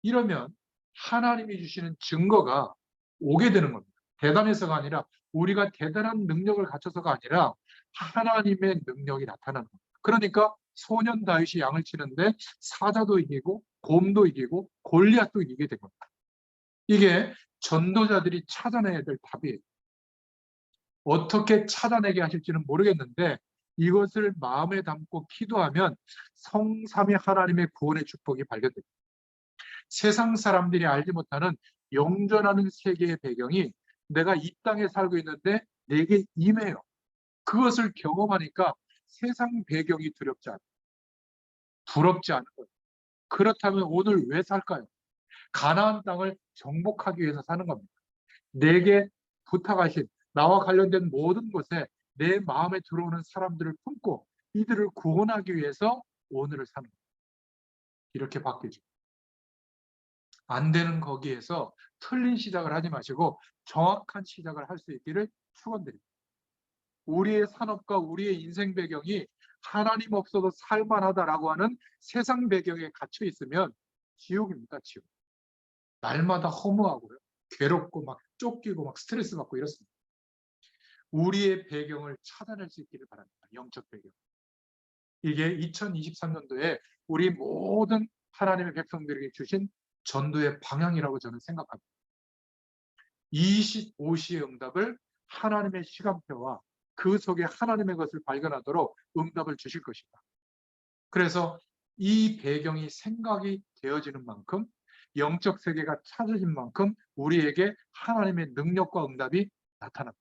이러면 하나님이 주시는 증거가 오게 되는 겁니다. 대단해서가 아니라 우리가 대단한 능력을 갖춰서가 아니라 하나님의 능력이 나타나는 겁니다. 그러니까 소년 다윗이 양을 치는데 사자도 이기고 곰도 이기고 골리앗도 이기게 된 겁니다. 이게 전도자들이 찾아내야 될 답이에요. 어떻게 찾아내게 하실지는 모르겠는데 이것을 마음에 담고 기도하면 성삼위 하나님의 구원의 축복이 발견됩니다. 세상 사람들이 알지 못하는 영전하는 세계의 배경이 내가 이 땅에 살고 있는데 내게 임해요. 그것을 경험하니까 세상 배경이 두렵지 않아요. 부럽지 않은 거예요. 그렇다면 오늘 왜 살까요? 가나안 땅을 정복하기 위해서 사는 겁니다. 내게 부탁하신 나와 관련된 모든 곳에 내 마음에 들어오는 사람들을 품고 이들을 구원하기 위해서 오늘을 사는 겁니다. 이렇게 바뀌죠. 안 되는 거기에서 틀린 시작을 하지 마시고 정확한 시작을 할 수 있기를 축원드립니다. 우리의 산업과 우리의 인생 배경이 하나님 없어도 살만하다라고 하는 세상 배경에 갇혀 있으면 지옥입니다, 지옥. 날마다 허무하고요. 괴롭고 막 쫓기고 막 스트레스 받고 이렇습니다. 우리의 배경을 찾아낼 수 있기를 바랍니다. 영적 배경. 이게 2023년도에 우리 모든 하나님의 백성들에게 주신 전도의 방향이라고 저는 생각합니다. 25시의 응답을 하나님의 시간표와 그 속에 하나님의 것을 발견하도록 응답을 주실 것이다. 그래서 이 배경이 생각이 되어지는 만큼 영적 세계가 찾아진 만큼 우리에게 하나님의 능력과 응답이 나타납니다.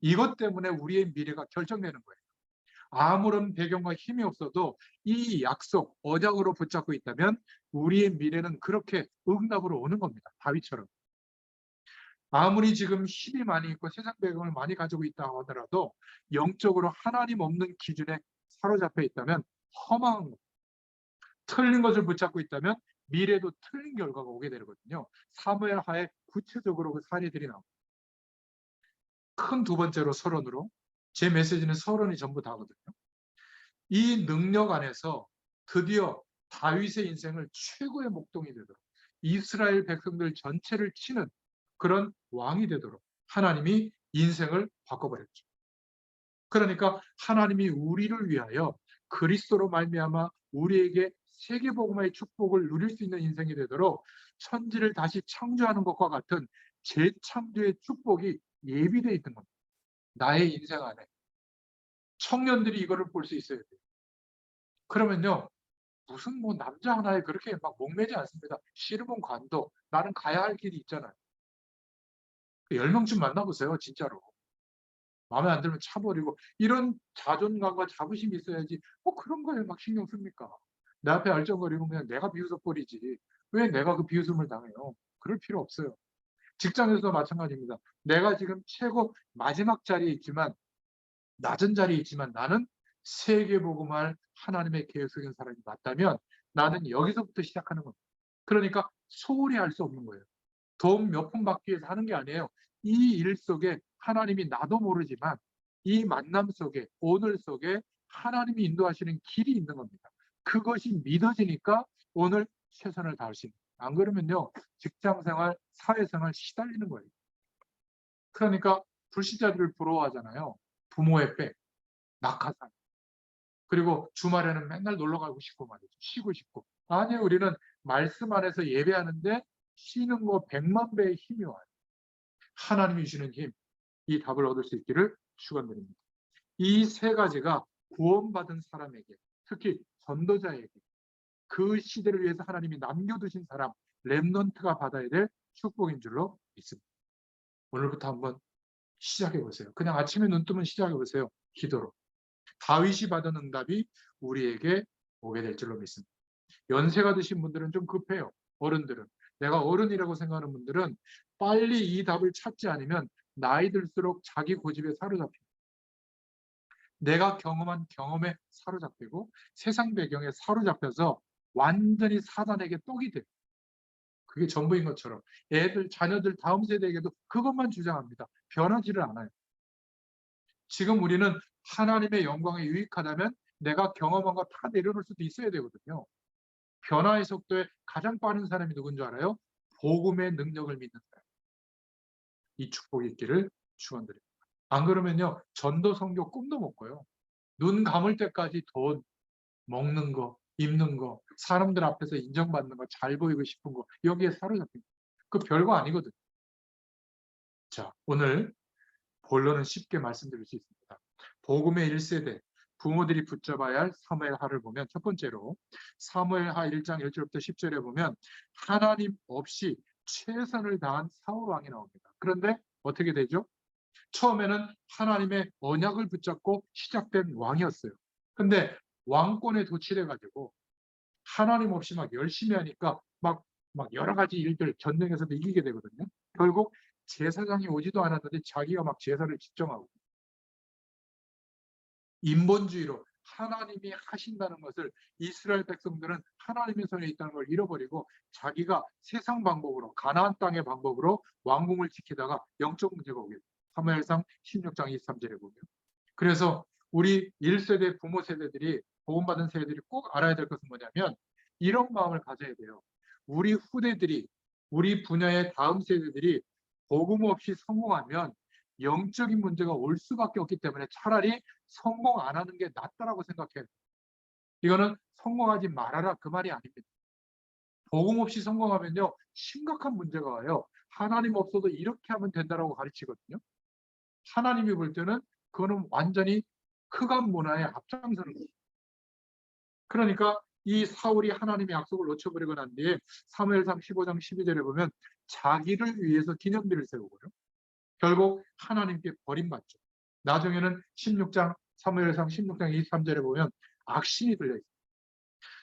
이것 때문에 우리의 미래가 결정되는 거예요. 아무런 배경과 힘이 없어도 이 약속, 언약으로 붙잡고 있다면 우리의 미래는 그렇게 응답으로 오는 겁니다. 다윗처럼. 아무리 지금 힘이 많이 있고 세상 배경을 많이 가지고 있다 하더라도 영적으로 하나님 없는 기준에 사로잡혀 있다면 허망한 겁니다. 틀린 것을 붙잡고 있다면 미래도 틀린 결과가 오게 되거든요. 사무엘 하에 구체적으로 그 사례들이 나옵니다. 큰 두 번째로 서론으로 제 메시지는 서론이 전부 다거든요. 이 능력 안에서 드디어 다윗의 인생을 최고의 목동이 되도록 이스라엘 백성들 전체를 치는 그런 왕이 되도록 하나님이 인생을 바꿔버렸죠. 그러니까 하나님이 우리를 위하여 그리스도로 말미암아 우리에게 세계복음화의 축복을 누릴 수 있는 인생이 되도록 천지를 다시 창조하는 것과 같은 재창조의 축복이 예비되어 있는 겁니다. 나의 인생 안에. 청년들이 이거를 볼 수 있어야 돼요. 그러면요. 무슨 뭐 남자 하나에 그렇게 막 목매지 않습니다. 싫으면 관도. 나는 가야 할 길이 있잖아요. 10명쯤 만나보세요. 진짜로. 마음에 안 들면 차버리고 이런 자존감과 자부심이 있어야지 뭐 그런 거에 막 신경 씁니까? 내 앞에 얼쩡거리면 그냥 내가 비웃어버리지. 왜 내가 그 비웃음을 당해요? 그럴 필요 없어요. 직장에서도 마찬가지입니다. 내가 지금 최고 마지막 자리에 있지만 낮은 자리에 있지만 나는 세계복음할 하나님의 계획 속인 사람이 맞다면 나는 여기서부터 시작하는 겁니다. 그러니까 소홀히 할 수 없는 거예요. 돈 몇 푼 받기 위해서 하는 게 아니에요. 이 일 속에 하나님이 나도 모르지만 이 만남 속에 오늘 속에 하나님이 인도하시는 길이 있는 겁니다. 그것이 믿어지니까 오늘 최선을 다할 수 있는 거예요. 안 그러면요. 직장생활, 사회생활 시달리는 거예요. 그러니까 불신자들을 부러워하잖아요. 부모의 백, 낙하산. 그리고 주말에는 맨날 놀러 가고 싶고 말이죠. 쉬고 싶고. 아니요. 우리는 말씀 안에서 예배하는데 쉬는 거 100만 배의 힘이 와요. 하나님이 주시는 힘, 이 답을 얻을 수 있기를 축원드립니다. 이 세 가지가 구원받은 사람에게, 특히 전도자에게 그 시대를 위해서 하나님이 남겨두신 사람, 렘넌트가 받아야 될 축복인 줄로 믿습니다. 오늘부터 한번 시작해 보세요. 그냥 아침에 눈 뜨면 시작해 보세요. 기도로. 다윗이 받은 응답이 우리에게 오게 될 줄로 믿습니다. 연세가 드신 분들은 좀 급해요. 어른들은. 내가 어른이라고 생각하는 분들은 빨리 이 답을 찾지 않으면 나이 들수록 자기 고집에 사로잡힙니다. 내가 경험한 경험에 사로잡히고 세상 배경에 사로잡혀서 완전히 사단에게 떡이 돼요. 그게 전부인 것처럼 애들, 자녀들 다음 세대에게도 그것만 주장합니다. 변하지를 않아요. 지금 우리는 하나님의 영광에 유익하다면 내가 경험한 거 다 내려놓을 수도 있어야 되거든요. 변화의 속도에 가장 빠른 사람이 누군 줄 알아요? 복음의 능력을 믿는 사람. 이 축복이 있기를 축원드립니다. 안 그러면요, 전도 선교 꿈도 못 꿔요. 눈 감을 때까지 돈, 먹는 거, 입는 거, 사람들 앞에서 인정받는 거, 잘 보이고 싶은 거, 여기에 사로잡힌 거. 그 별거 아니거든. 자, 오늘 본론은 쉽게 말씀드릴 수 있습니다. 복음의 1세대, 부모들이 붙잡아야 할 사무엘하를 보면, 첫 번째로 사무엘하 1장 1절부터 10절에 보면 하나님 없이 최선을 다한 사울 왕이 나옵니다. 그런데 어떻게 되죠? 처음에는 하나님의 언약을 붙잡고 시작된 왕이었어요. 근데 왕권에 도취해가지고 하나님 없이 막 열심히 하니까 막 여러 가지 일들, 전쟁에서도 이기게 되거든요. 결국 제사장이 오지도 않았는데 자기가 막 제사를 집정하고, 인본주의로 하나님이 하신다는 것을, 이스라엘 백성들은 하나님의 손에 있다는 걸 잃어버리고 자기가 세상 방법으로, 가나안 땅의 방법으로 왕궁을 지키다가 영적 문제가 오게 돼요. 사무엘상 16장 23절에 보면. 그래서 우리 1세대 부모 세대들이, 복음받은 세대들이 꼭 알아야 될 것은 뭐냐면 이런 마음을 가져야 돼요. 우리 후대들이, 우리 분야의 다음 세대들이 복음 없이 성공하면 영적인 문제가 올 수밖에 없기 때문에 차라리 성공 안 하는 게 낫다라고 생각해요. 이거는 성공하지 말아라 그 말이 아닙니다. 복음 없이 성공하면요, 심각한 문제가 와요. 하나님 없어도 이렇게 하면 된다라고 가르치거든요. 하나님이 볼 때는 그거는 완전히 흑암 문화의 앞장서는 거예요. 그러니까 이 사울이 하나님의 약속을 놓쳐버리고 난 뒤에 사무엘상 15장 12절에 보면 자기를 위해서 기념비를 세우고요, 결국 하나님께 버림받죠. 나중에는 사무엘상 16장 23절에 보면 악신이 들려있어요.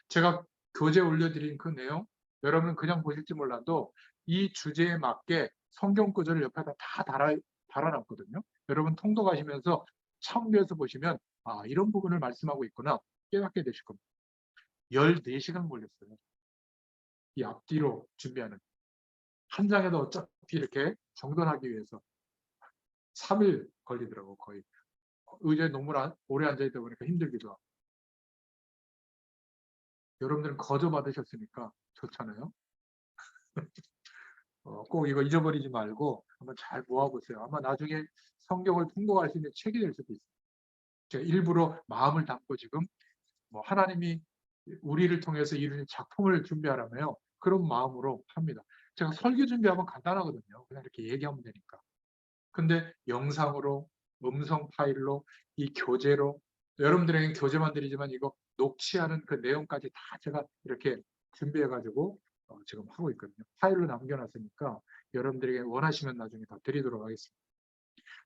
제가 교재 올려드린 그 내용, 여러분은 그냥 보실지 몰라도 이 주제에 맞게 성경 구절을 옆에다 다 달아놨거든요. 여러분 통독하시면서 참고해서 보시면 이런 부분을 말씀하고 있구나 깨닫게 되실 겁니다. 14시간 걸렸어요. 이 앞뒤로 준비하는. 한 장에도 어차피 이렇게 정돈하기 위해서 3일 걸리더라고, 거의. 의자에 너무 오래 앉아있다 보니까 힘들기도 하고. 여러분들은 거저 받으셨으니까 좋잖아요. 꼭 이거 잊어버리지 말고 한번 잘 모아보세요. 아마 나중에 성경을 통독할 수 있는 책이 될 수도 있어요. 제가 일부러 마음을 담고 지금 하나님이 우리를 통해서 이루는 작품을 준비하라며요. 그런 마음으로 합니다. 제가 설교 준비하면 간단하거든요. 그냥 이렇게 얘기하면 되니까. 근데 영상으로, 음성 파일로, 이 교재로, 여러분들에겐 교재만 드리지만 이거 녹취하는 그 내용까지 다 제가 이렇게 준비해가지고 지금 하고 있거든요. 파일로 남겨놨으니까 여러분들에게 원하시면 나중에 다 드리도록 하겠습니다.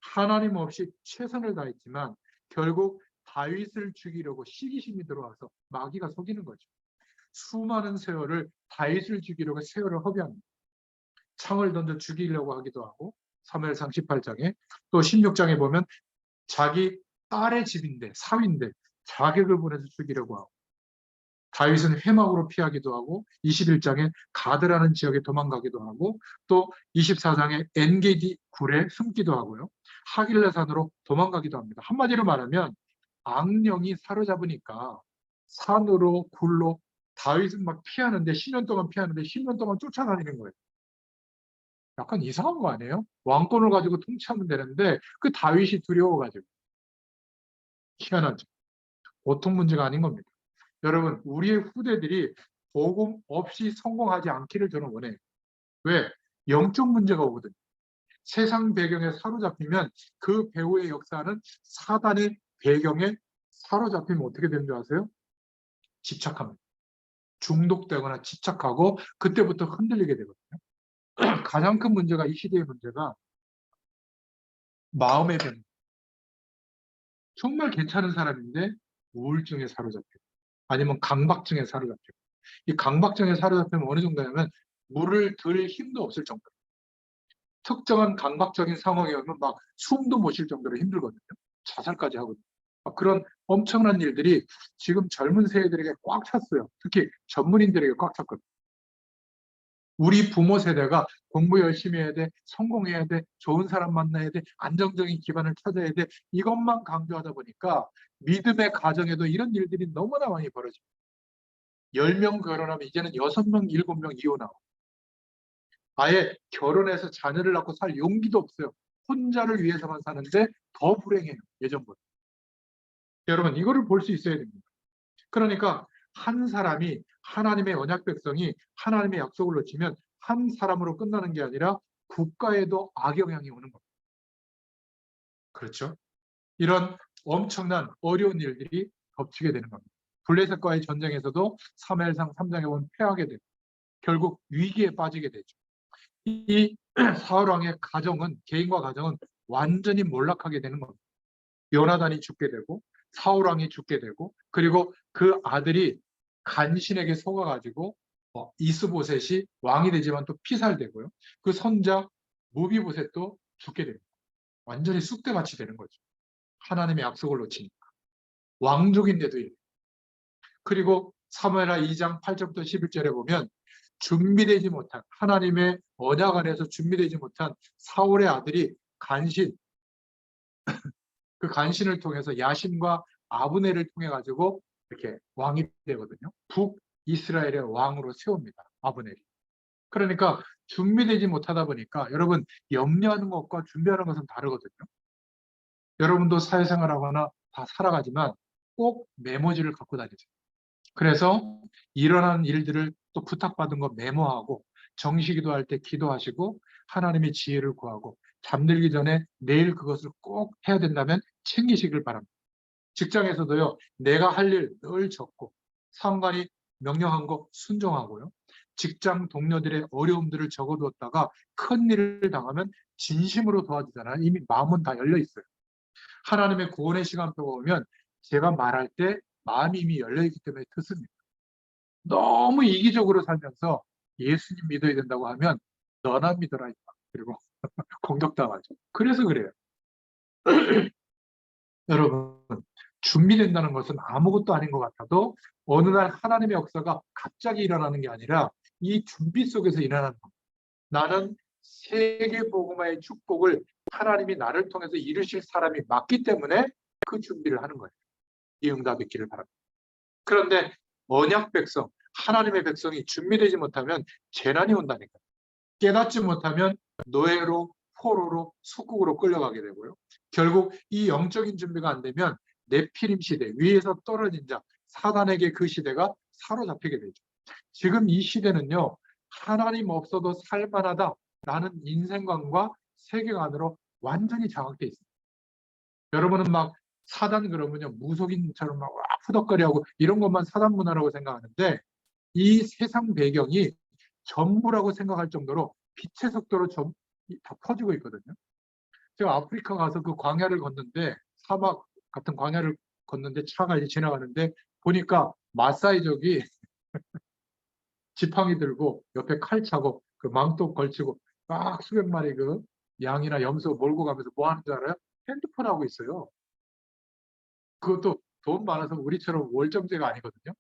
하나님 없이 최선을 다했지만 결국 다윗을 죽이려고 시기심이 들어와서 마귀가 속이는 거죠. 수많은 세월을 다윗을 죽이려고 세월을 허비합니다. 창을 던져 죽이려고 하기도 하고, 사무엘상 18장에 또 16장에 보면 자기 딸의 집인데, 사위인데 자객을 보내서 죽이려고 하고, 다윗은 회막으로 피하기도 하고 21장에 가드라는 지역에 도망가기도 하고, 또 24장에 엔게디 굴에 숨기도 하고요, 하길레산으로 도망가기도 합니다. 한마디로 말하면 악령이 사로잡으니까 산으로 굴로 다윗은 막 피하는데 10년 동안 피하는데 10년 동안 쫓아다니는 거예요. 약간 이상한 거 아니에요? 왕권을 가지고 통치하면 되는데 그 다윗이 두려워가지고. 희한하죠. 보통 문제가 아닌 겁니다. 여러분, 우리의 후대들이 복음 없이 성공하지 않기를 저는 원해요. 왜? 영적 문제가 오거든요. 세상 배경에 사로잡히면 그 배후의 역사는 사단의 배경에 사로잡히면 어떻게 되는 줄 아세요? 집착합니다. 중독되거나 집착하고 그때부터 흔들리게 되거든요. 가장 큰 문제가, 이 시대의 문제가 마음의 병. 정말 괜찮은 사람인데 우울증에 사로잡히고, 아니면 강박증에 사로잡히고. 이 강박증에 사로잡히면 어느 정도냐면 물을 들 힘도 없을 정도로, 특정한 강박적인 상황에 오면 막 숨도 못 쉴 정도로 힘들거든요. 자살까지 하거든요. 그런 엄청난 일들이 지금 젊은 세대들에게 꽉 찼어요. 특히 전문인들에게 꽉 찼거든요. 우리 부모 세대가 공부 열심히 해야 돼, 성공해야 돼, 좋은 사람 만나야 돼, 안정적인 기반을 찾아야 돼, 이것만 강조하다 보니까 믿음의 가정에도 이런 일들이 너무나 많이 벌어집니다. 10명 결혼하면 이제는 6명, 7명 이혼하고, 아예 결혼해서 자녀를 낳고 살 용기도 없어요. 혼자를 위해서만 사는데 더 불행해요. 예전보다. 여러분 이거를 볼 수 있어야 됩니다. 그러니까 한 사람이 하나님의 언약 백성이 하나님의 약속을 놓치면 한 사람으로 끝나는 게 아니라 국가에도 악영향이 오는 겁니다. 그렇죠? 이런 엄청난 어려운 일들이 덮치게 되는 겁니다. 블레셋과의 전쟁에서도 사무엘상 3장에 보면 패하게 되고 결국 위기에 빠지게 되죠. 이 사울 왕의 가정은 개인과 가정은 완전히 몰락하게 되는 겁니다. 요나단이 죽게 되고 사울 왕이 죽게 되고 그리고 그 아들이 간신에게 속아가지고 이스보셋이 왕이 되지만 또 피살되고요. 그 손자 무비보셋도 죽게 됩니다. 완전히 쑥대밭이 되는 거죠. 하나님의 약속을 놓치니까. 왕족인데도 이래요. 그리고 사무엘하 2장 8절부터 11절에 보면 준비되지 못한 하나님의 언약 안에서 준비되지 못한 사울의 아들이 간신, 그 간신을 통해서 야신과 아브넬을 통해 가지고 이렇게 왕이 되거든요. 북이스라엘의 왕으로 세웁니다. 아브넬이. 그러니까 준비되지 못하다 보니까 여러분 염려하는 것과 준비하는 것은 다르거든요. 여러분도 사회생활하거나 다 살아가지만 꼭 메모지를 갖고 다니세요. 그래서 일어난 일들을 또 부탁받은 거 메모하고 정시기도할 때 기도하시고 하나님의 지혜를 구하고 잠들기 전에 내일 그것을 꼭 해야 된다면 챙기시길 바랍니다. 직장에서도요. 내가 할 일 늘 적고 상관이 명령한 거 순종하고요. 직장 동료들의 어려움들을 적어두었다가 큰 일을 당하면 진심으로 도와주잖아요. 이미 마음은 다 열려 있어요. 하나님의 구원의 시간표가 오면 제가 말할 때 마음이 이미 열려있기 때문에 듣습니다. 너무 이기적으로 살면서 예수님 믿어야 된다고 하면 너나 믿어라. 그리고 공격당하죠. 그래서 그래요. 여러분 준비된다는 것은 아무것도 아닌 것 같아도 어느 날 하나님의 역사가 갑자기 일어나는 게 아니라 이 준비 속에서 일어나는 겁니다. 나는 세계복음화의 축복을 하나님이 나를 통해서 이루실 사람이 맞기 때문에 그 준비를 하는 거예요. 이 응답이 있기를 바랍니다. 그런데 언약 백성, 하나님의 백성이 준비되지 못하면 재난이 온다니까요. 깨닫지 못하면 노예로, 포로로, 속국으로 끌려가게 되고요. 결국 이 영적인 준비가 안 되면 네피림 시대, 위에서 떨어진 자, 사단에게 그 시대가 사로잡히게 되죠. 지금 이 시대는요. 하나님 없어도 살만하다라는 인생관과 세계관으로 완전히 장악돼 있습니다. 여러분은 막 사단 그러면요. 무속인처럼 막 후덕거리하고 이런 것만 사단 문화라고 생각하는데 이 세상 배경이 전부라고 생각할 정도로 빛의 속도로 다 퍼지고 있거든요. 제가 아프리카 가서 그 광야를 걷는데 사막 같은 광야를 걷는데 차가 이제 지나가는데 보니까 마사이족이 지팡이 들고 옆에 칼 차고 그 망토 걸치고 막 수백 마리 그 양이나 염소 몰고 가면서 뭐 하는 줄 알아요? 핸드폰 하고 있어요. 그것도 돈 많아서 우리처럼 월정제가 아니거든요.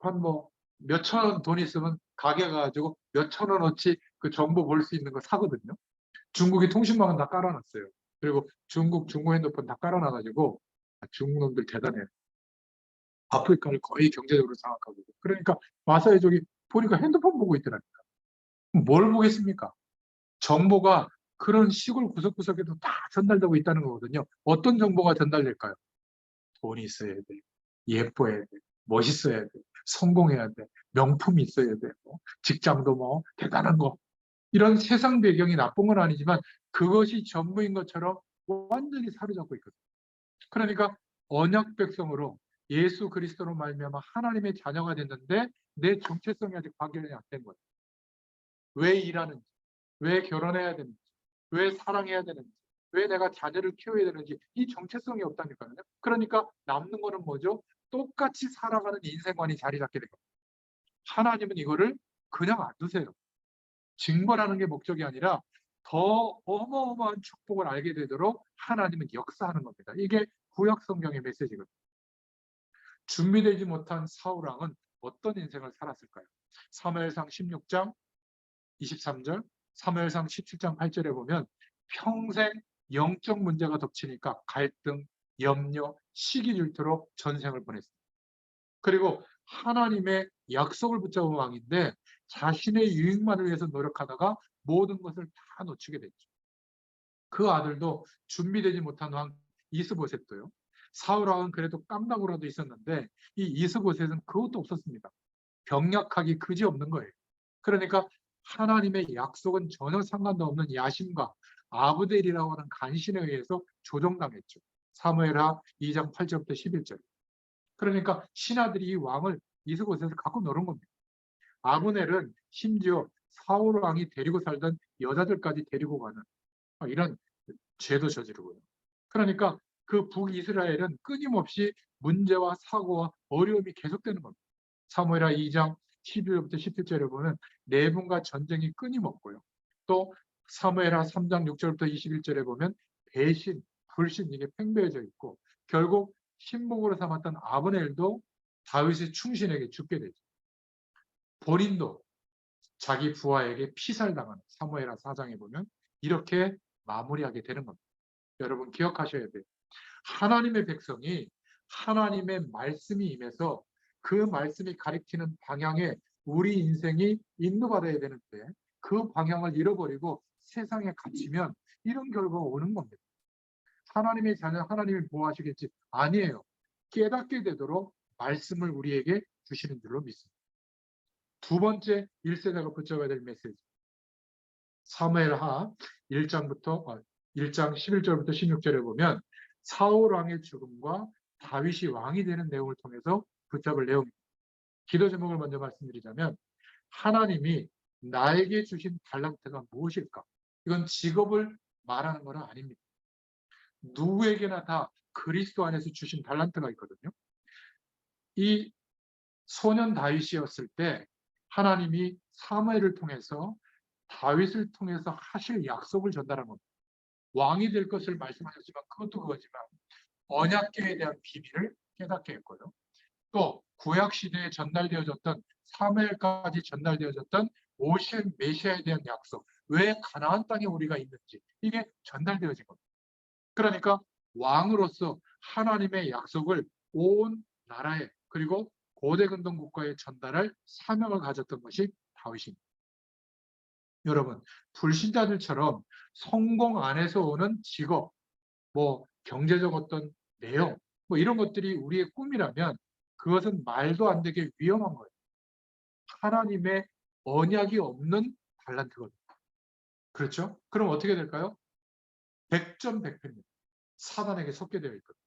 한 뭐 몇천 원 돈 있으면 가게 가가지고 몇천 원어치 그 정보 볼 수 있는 거 사거든요. 중국이 통신망은 다 깔아놨어요. 그리고 중고 핸드폰 다 깔아놔가지고 중국 놈들 대단해요. 아프리카를 거의 경제적으로 장악하고. 그러니까 마사이족이 보니까 핸드폰 보고 있더라니까. 뭘 보겠습니까? 정보가 그런 시골 구석구석에도 다 전달되고 있다는 거거든요. 어떤 정보가 전달될까요? 돈이 있어야 돼. 예뻐야 돼. 멋있어야 돼. 성공해야 돼. 명품이 있어야 돼. 직장도 뭐 대단한 거. 이런 세상 배경이 나쁜 건 아니지만 그것이 전부인 것처럼 완전히 사로잡고 있거든요. 그러니까 언약 백성으로 예수 그리스도로 말미암아 하나님의 자녀가 됐는데 내 정체성이 아직 발견이 안 된 거예요. 왜 일하는지, 왜 결혼해야 되는지, 왜 사랑해야 되는지, 왜 내가 자녀를 키워야 되는지 이 정체성이 없다니까요. 그러니까 남는 거는 뭐죠? 똑같이 살아가는 인생관이 자리 잡게 됩니다. 하나님은 이거를 그냥 안 두세요. 징벌하는 게 목적이 아니라 더 어마어마한 축복을 알게 되도록 하나님은 역사하는 겁니다. 이게 구약 성경의 메시지거든요. 준비되지 못한 사울 왕은 어떤 인생을 살았을까요? 사무엘상 16장 23절, 사무엘상 17장 8절에 보면 평생 영적 문제가 덮치니까 갈등, 염려, 시기 질투로 전생을 보냈습니다. 그리고 하나님의 약속을 붙잡은 왕인데 자신의 유익만을 위해서 노력하다가 모든 것을 다 놓치게 됐죠. 그 아들도 준비되지 못한 왕 이스보셋도요. 사울 왕은 그래도 깜나고라도 있었는데 이 이스보셋은 그것도 없었습니다. 병약하기 그지없는 거예요. 그러니까 하나님의 약속은 전혀 상관도 없는 야심과 아브델이라고 하는 간신에 의해서 조종당했죠. 사무엘하 2장 8절부터 11절. 그러니까 신하들이 이 왕을 이스보셋을 갖고 노는 겁니다. 아브넬은 심지어 사울 왕이 데리고 살던 여자들까지 데리고 가는 이런 죄도 저지르고요. 그러니까 그 북이스라엘은 끊임없이 문제와 사고와 어려움이 계속되는 겁니다. 사무엘하 2장 12절부터 17절에 보면 내분과 전쟁이 끊임없고요. 또 사무엘하 3장 6절부터 21절에 보면 배신, 불신 이게 팽배해져 있고 결국 신복으로 삼았던 아브넬도 다윗의 충신에게 죽게 되죠. 본인도 자기 부하에게 피살당하는 사무엘하 4장에 보면 이렇게 마무리하게 되는 겁니다. 여러분 기억하셔야 돼요. 하나님의 백성이 하나님의 말씀이 임해서 그 말씀이 가리키는 방향에 우리 인생이 인도받아야 되는데 그 방향을 잃어버리고 세상에 갇히면 이런 결과가 오는 겁니다. 하나님의 자녀 하나님이 보호하시겠지? 아니에요. 깨닫게 되도록 말씀을 우리에게 주시는 줄로 믿습니다. 두 번째 1세대가 붙잡아야 될 메시지. 사무엘하 1장 11절부터 16절에 보면 사울 왕의 죽음과 다윗이 왕이 되는 내용을 통해서 붙잡을 내용입니다. 기도 제목을 먼저 말씀드리자면 하나님이 나에게 주신 달란트가 무엇일까? 이건 직업을 말하는 건 아닙니다. 누구에게나 다 그리스도 안에서 주신 달란트가 있거든요. 이 소년 다윗이었을 때 하나님이 사무엘을 통해서 다윗을 통해서 하실 약속을 전달한 겁니다. 왕이 될 것을 말씀하셨지만 그것도 그거지만 언약궤에 대한 비밀을 깨닫게 했고요. 또 구약 시대에 전달되어졌던 사무엘까지 전달되어졌던 오실 메시아에 대한 약속, 왜 가나안 땅에 우리가 있는지 이게 전달되어진 겁니다. 그러니까 왕으로서 하나님의 약속을 온 나라에 그리고 고대 근동 국가에 전달할 사명을 가졌던 것이 다윗입니다. 여러분, 불신자들처럼 성공 안에서 오는 직업, 경제적 어떤 내용, 이런 것들이 우리의 꿈이라면 그것은 말도 안 되게 위험한 거예요. 하나님의 언약이 없는 달란트거든요. 그렇죠? 그럼 어떻게 될까요? 100점 100패입니다. 사단에게 속게 되어 있거든요.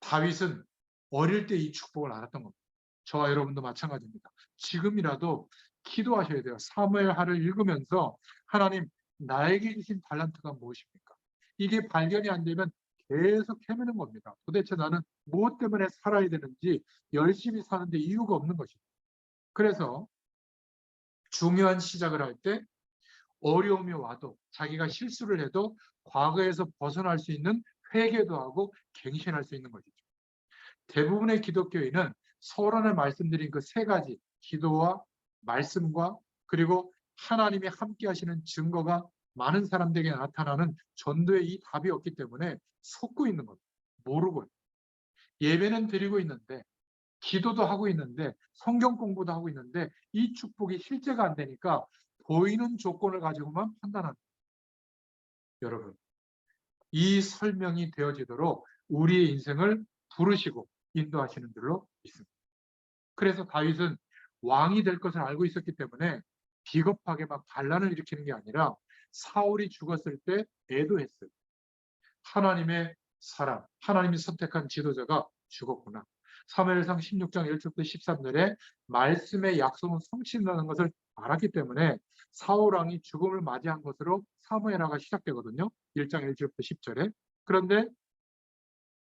다윗은 어릴 때 이 축복을 알았던 겁니다. 저와 여러분도 마찬가지입니다. 지금이라도 기도하셔야 돼요. 사무엘하를 읽으면서 하나님 나에게 주신 달란트가 무엇입니까? 이게 발견이 안 되면 계속 헤매는 겁니다. 도대체 나는 무엇 때문에 살아야 되는지 열심히 사는데 이유가 없는 것입니다. 그래서 중요한 시작을 할 때 어려움이 와도 자기가 실수를 해도 과거에서 벗어날 수 있는 회개도 하고 갱신할 수 있는 것이죠. 대부분의 기독교인은 서론에 말씀드린 그 세 가지 기도와 말씀과 그리고 하나님이 함께 하시는 증거가 많은 사람들에게 나타나는 전도에 이 답이 없기 때문에 속고 있는 겁니다. 모르고 예배는 드리고 있는데 기도도 하고 있는데 성경 공부도 하고 있는데 이 축복이 실제가 안 되니까 보이는 조건을 가지고만 판단합니다. 여러분, 이 설명이 되어지도록 우리의 인생을 부르시고 인도하시는 줄로 믿습니다. 그래서 다윗은 왕이 될 것을 알고 있었기 때문에 비겁하게 막 반란을 일으키는 게 아니라 사울이 죽었을 때 애도했어요. 하나님의 사람, 하나님이 선택한 지도자가 죽었구나. 사무엘상 16장 1절부터 13절에 말씀의 약속은 성취된다는 것을 알았기 때문에 사울 왕이 죽음을 맞이한 것으로 사무엘하가 시작되거든요. 1장 1절부터 10절에. 그런데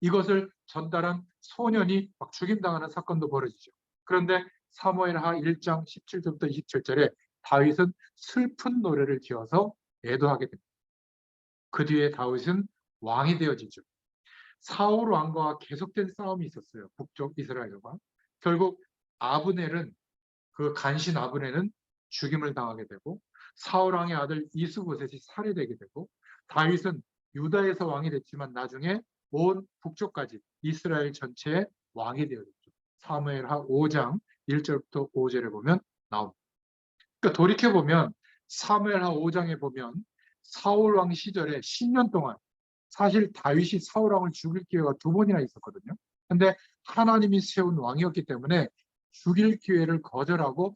이것을 전달한 소년이 막 죽임당하는 사건도 벌어지죠. 그런데 사무엘하 1장 17절부터 27절에 다윗은 슬픈 노래를 지어서 애도하게 됩니다. 그 뒤에 다윗은 왕이 되어지죠. 사울 왕과 계속된 싸움이 있었어요. 북쪽 이스라엘과. 결국 아브넬은 그 간신 아브넬은 죽임을 당하게 되고 사울 왕의 아들 이스보셋이 살해되게 되고 다윗은 유다에서 왕이 됐지만 나중에 온 북쪽까지 이스라엘 전체의 왕이 되어졌죠. 사무엘하 5장 1절부터 5절에 보면 나옵니다. 그러니까 돌이켜보면 사무엘하 5장에 보면 사울 왕 시절에 10년 동안 사실 다윗이 사울 왕을 죽일 기회가 2번이나 있었거든요. 근데 하나님이 세운 왕이었기 때문에 죽일 기회를 거절하고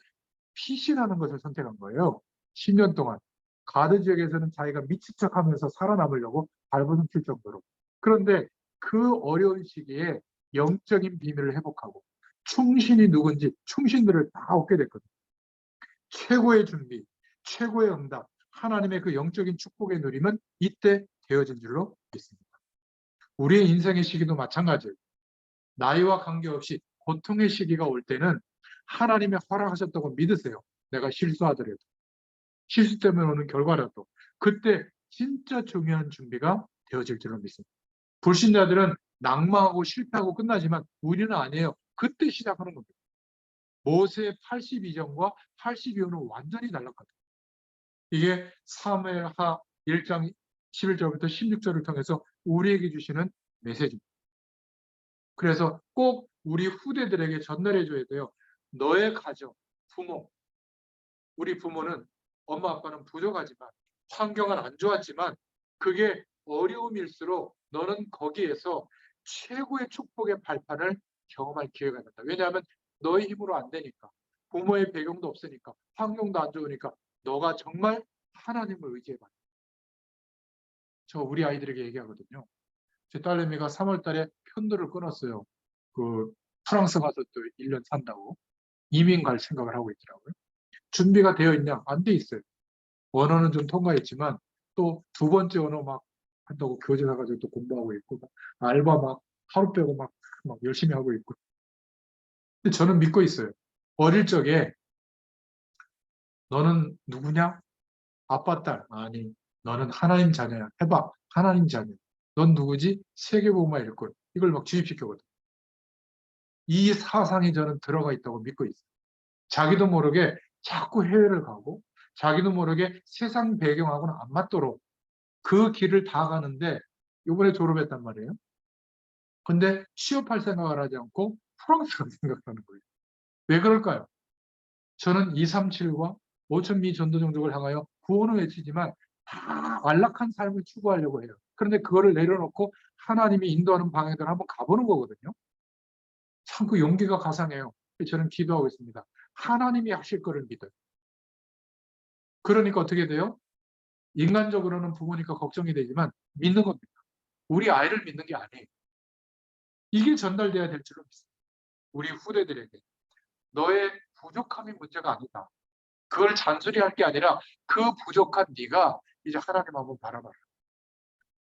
피신하는 것을 선택한 거예요. 10년 동안. 가드 지역에서는 자기가 미친 척하면서 살아남으려고 발버둥 칠 정도로. 그런데 그 어려운 시기에 영적인 비밀을 회복하고 충신이 누군지 충신들을 다 얻게 됐거든요. 최고의 준비, 최고의 응답, 하나님의 그 영적인 축복의 누림은 이때 되어진 줄로 믿습니다. 우리의 인생의 시기도 마찬가지예요. 나이와 관계없이 고통의 시기가 올 때는 하나님이 허락하셨다고 믿으세요. 내가 실수하더라도. 실수 때문에 오는 결과라도. 그때 진짜 중요한 준비가 되어질 줄로 믿습니다. 불신자들은 낙마하고 실패하고 끝나지만 우리는 아니에요. 그때 시작하는 겁니다. 모세 82전과 82호는 완전히 달랐거든요. 이게 사무엘하 1장 11절부터 16절을 통해서 우리에게 주시는 메시지입니다. 그래서 꼭 우리 후대들에게 전달해 줘야 돼요. 너의 가정, 부모, 우리 부모는 엄마 아빠는 부족하지만 환경은 안 좋았지만 그게 어려움일수록 너는 거기에서 최고의 축복의 발판을 경험할 기회가 된다. 왜냐하면 너의 힘으로 안 되니까. 부모의 배경도 없으니까. 환경도 안 좋으니까. 너가 정말 하나님을 의지해봐. 저 우리 아이들에게 얘기하거든요. 제 딸내미가 3월 달에 편도를 끊었어요. 그 프랑스 가서 또 1년 산다고. 이민 갈 생각을 하고 있더라고요. 준비가 되어 있냐? 안 돼 있어요. 언어는 좀 통과했지만 또 2번째 언어 막 한다고 교재 사가지고 또 공부하고 있고 알바 막 하루 빼고 막 열심히 하고 있고. 근데 저는 믿고 있어요. 어릴 적에 너는 누구냐? 아빠 딸. 아니, 너는 하나님 자녀야. 해봐. 하나님 자녀. 넌 누구지? 세계복음화 일꾼. 이걸 막 주입시켰거든. 이 사상이 저는 들어가 있다고 믿고 있어요. 자기도 모르게 자꾸 해외를 가고 자기도 모르게 세상 배경하고는 안 맞도록 그 길을 다 가는데 이번에 졸업했단 말이에요. 근데 취업할 생각을 하지 않고 프랑스 갈 생각하는 거예요. 왜 그럴까요? 저는 237과 5,000미 전도 종족을 향하여 구원을 외치지만 다 안락한 삶을 추구하려고 해요. 그런데 그거를 내려놓고 하나님이 인도하는 방향대로 한번 가보는 거거든요. 참 그 용기가 가상해요. 저는 기도하고 있습니다. 하나님이 하실 거를 믿어요. 그러니까 어떻게 돼요? 인간적으로는 부모니까 걱정이 되지만 믿는 겁니다. 우리 아이를 믿는 게 아니에요. 이게 전달돼야 될 줄로 믿습니다. 우리 후대들에게. 너의 부족함이 문제가 아니다. 그걸 잔소리할 게 아니라 그 부족한 네가 이제 하나님 한번 바라봐라.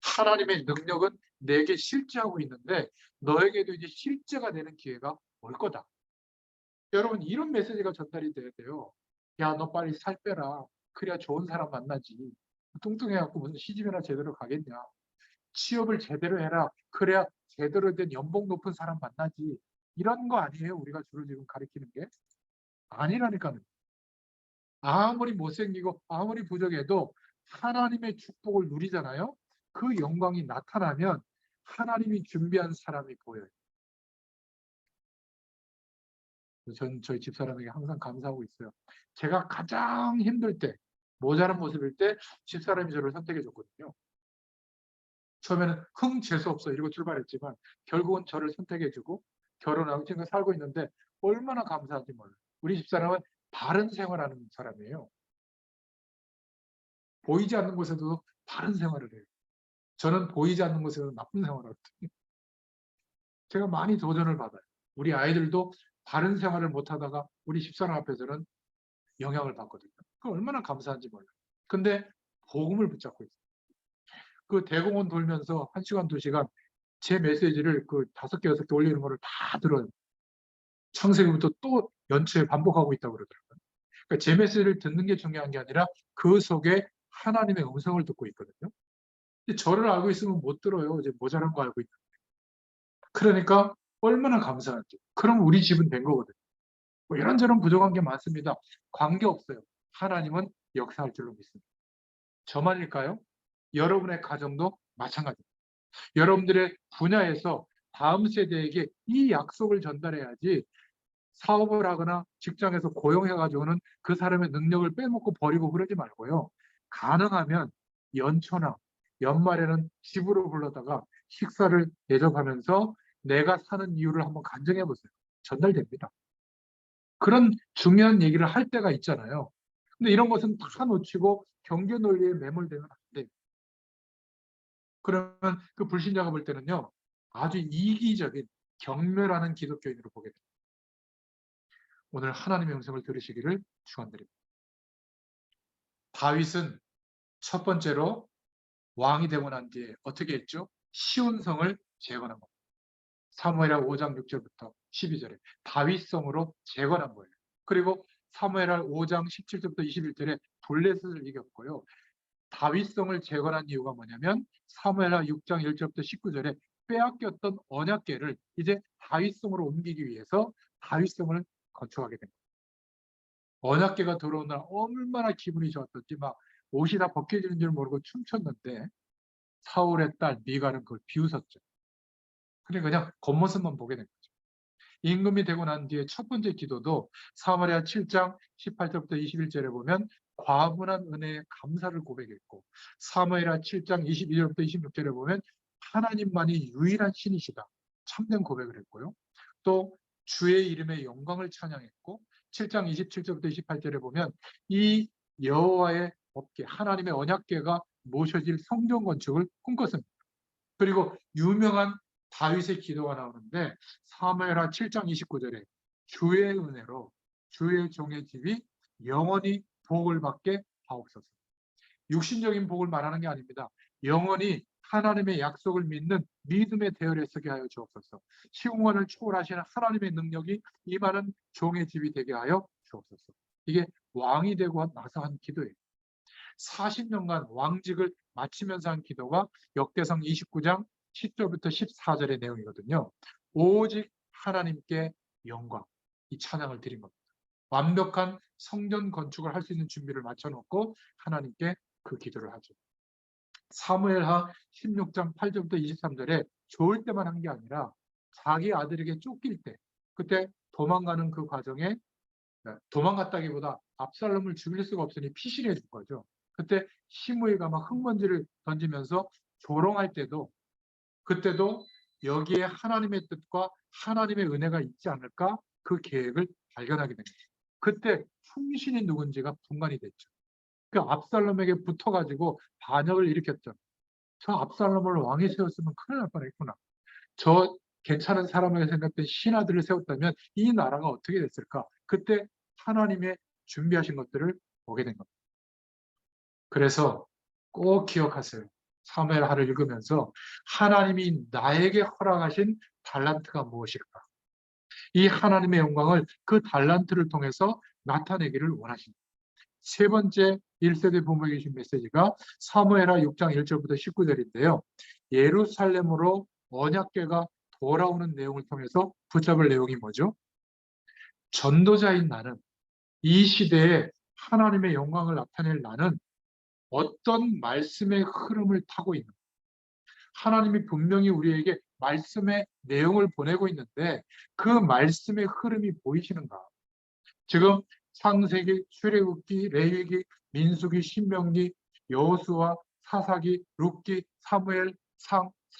하나님의 능력은 내게 실제하고 있는데 너에게도 이제 실제가 되는 기회가 올 거다. 여러분 이런 메시지가 전달이 돼야 돼요. 야, 너 빨리 살 빼라. 그래야 좋은 사람 만나지. 뚱뚱해갖고 무슨 시집이나 제대로 가겠냐. 취업을 제대로 해라. 그래야 제대로 된 연봉 높은 사람 만나지. 이런 거 아니에요. 우리가 주로 지금 가르치는 게. 아니라니까요. 아무리 못생기고 아무리 부족해도 하나님의 축복을 누리잖아요. 그 영광이 나타나면 하나님이 준비한 사람이 보여요. 전 저희 집사람에게 항상 감사하고 있어요. 제가 가장 힘들 때, 모자란 모습일 때 집사람이 저를 선택해 줬거든요. 처음에는 재수 없어 이러고 출발했지만 결국은 저를 선택해 주고 결혼하고 지금 살고 있는데 얼마나 감사한지 몰라요. 우리 집사람은 바른 생활하는 사람이에요. 보이지 않는 곳에도 바른 생활을 해요. 저는 보이지 않는 곳에서 나쁜 생활을 하거든요. 제가 많이 도전을 받아요. 우리 아이들도 바른 생활을 못하다가 우리 집사람 앞에서는 영향을 받거든요. 그 얼마나 감사한지 몰라요. 근데 복음을 붙잡고 있어요. 그 대공원 돌면서 1시간, 2시간 제 메시지를 그 5개, 6개 올리는 거를 다 들어요. 창세기부터 또 연초에 반복하고 있다고 그러더라고요. 그러니까 제 메시지를 듣는 게 중요한 게 아니라 그 속에 하나님의 음성을 듣고 있거든요. 근데 저를 알고 있으면 못 들어요. 이제 모자란 거 알고 있는데. 그러니까 얼마나 감사한지. 그럼 우리 집은 된 거거든요. 뭐 이런저런 부족한 게 많습니다. 관계없어요. 하나님은 역사할 줄로 믿습니다. 저만일까요? 여러분의 가정도 마찬가지입니다. 여러분들의 분야에서 다음 세대에게 이 약속을 전달해야지 사업을 하거나 직장에서 고용해가지고는 그 사람의 능력을 빼먹고 버리고 그러지 말고요. 가능하면 연초나 연말에는 집으로 불러다가 식사를 대접하면서 내가 사는 이유를 한번 간증해 보세요. 전달됩니다. 그런 중요한 얘기를 할 때가 있잖아요. 근데 이런 것은 다 놓치고 경제 논리에 매몰되면 안 돼요. 그러면 그 불신자가 볼 때는요, 아주 이기적인 경멸하는 기독교인으로 보게 됩니다. 오늘 하나님의 음성을 들으시기를 축원드립니다. 다윗은 첫 번째로 왕이 되고 난 뒤에 어떻게 했죠? 시온성을 재건한 겁니다. 사무엘하 5장 6절부터 12절에 다윗성으로 재건한 거예요. 그리고 사무엘하 5장 17절부터 21절에 블레셋을 이겼고요. 다윗성을 재건한 이유가 뭐냐면 사무엘하 6장 1절부터 19절에 빼앗겼던 언약궤를 이제 다윗성으로 옮기기 위해서 다윗성을 건축하게 됩니다. 언약궤가 들어온 날 얼마나 기분이 좋았던지 막 옷이 다 벗겨지는 줄 모르고 춤췄는데 사울의 딸 미갈은 그걸 비웃었죠. 그러니까 그냥 겉모습만 보게 된 거죠. 임금이 되고 난 뒤에 첫 번째 기도도 사마리아 7장 18절부터 21절에 보면 과분한 은혜에 감사를 고백했고, 사무엘하 7장 22절부터 26절에 보면 하나님만이 유일한 신이시다 참된 고백을 했고요. 또 주의 이름의 영광을 찬양했고, 7장 27절부터 28절에 보면 이 여호와의 법궤, 하나님의 언약궤가 모셔질 성전 건축을 꿈꿨습니다. 그리고 유명한 다윗의 기도가 나오는데 사무엘하 7장 29절에 주의 은혜로 주의 종의 집이 영원히 복을 받게 하옵소서. 육신적인 복을 말하는 게 아닙니다. 영원히 하나님의 약속을 믿는 믿음의 대열에 서게 하여 주옵소서. 시공간을 초월하시는 하나님의 능력이 임하는 종의 집이 되게 하여 주옵소서. 이게 왕이 되고 나서 한 기도예요. 40년간 왕직을 마치면서 한 기도가 역대상 29장 10절부터 14절의 내용이거든요. 오직 하나님께 영광, 이 찬양을 드린 겁니다. 완벽한 성전 건축을 할 수 있는 준비를 마쳐놓고 하나님께 그 기도를 하죠. 사무엘하 16장 8절부터 23절에 좋을 때만 한 게 아니라 자기 아들에게 쫓길 때, 그때 도망가는 그 과정에 도망갔다기보다 압살롬을 죽일 수가 없으니 피신해 줄 거죠. 그때 시므이가 막 흙먼지를 던지면서 조롱할 때도, 그때도 여기에 하나님의 뜻과 하나님의 은혜가 있지 않을까, 그 계획을 발견하게 됩니다. 그때 충신이 누군지가 분간이 됐죠. 그 압살롬에게 붙어가지고 반역을 일으켰죠. 저 압살롬을 왕이 세웠으면 큰일 날 뻔했구나. 저 괜찮은 사람에게 생각된 신하들을 세웠다면 이 나라가 어떻게 됐을까? 그때 하나님의 준비하신 것들을 보게 된 겁니다. 그래서 꼭 기억하세요. 사무엘하를 읽으면서 하나님이 나에게 허락하신 달란트가 무엇일까? 이 하나님의 영광을 그 달란트를 통해서 나타내기를 원하십니다. 세 번째 1세대 부모에 계신 메시지가 사무엘하 6장 1절부터 19절인데요. 예루살렘으로 언약궤가 돌아오는 내용을 통해서 붙잡을 내용이 뭐죠? 전도자인 나는, 이 시대에 하나님의 영광을 나타낼 나는 어떤 말씀의 흐름을 타고 있는, 하나님이 분명히 우리에게 말씀의 내용을 보내고 있는데 그 말씀의 흐름이 보이시는가? 지금 창세기, 출애굽기, 레위기, 민수기, 신명기, 여호수아, 사사기, 룻기, 사무엘,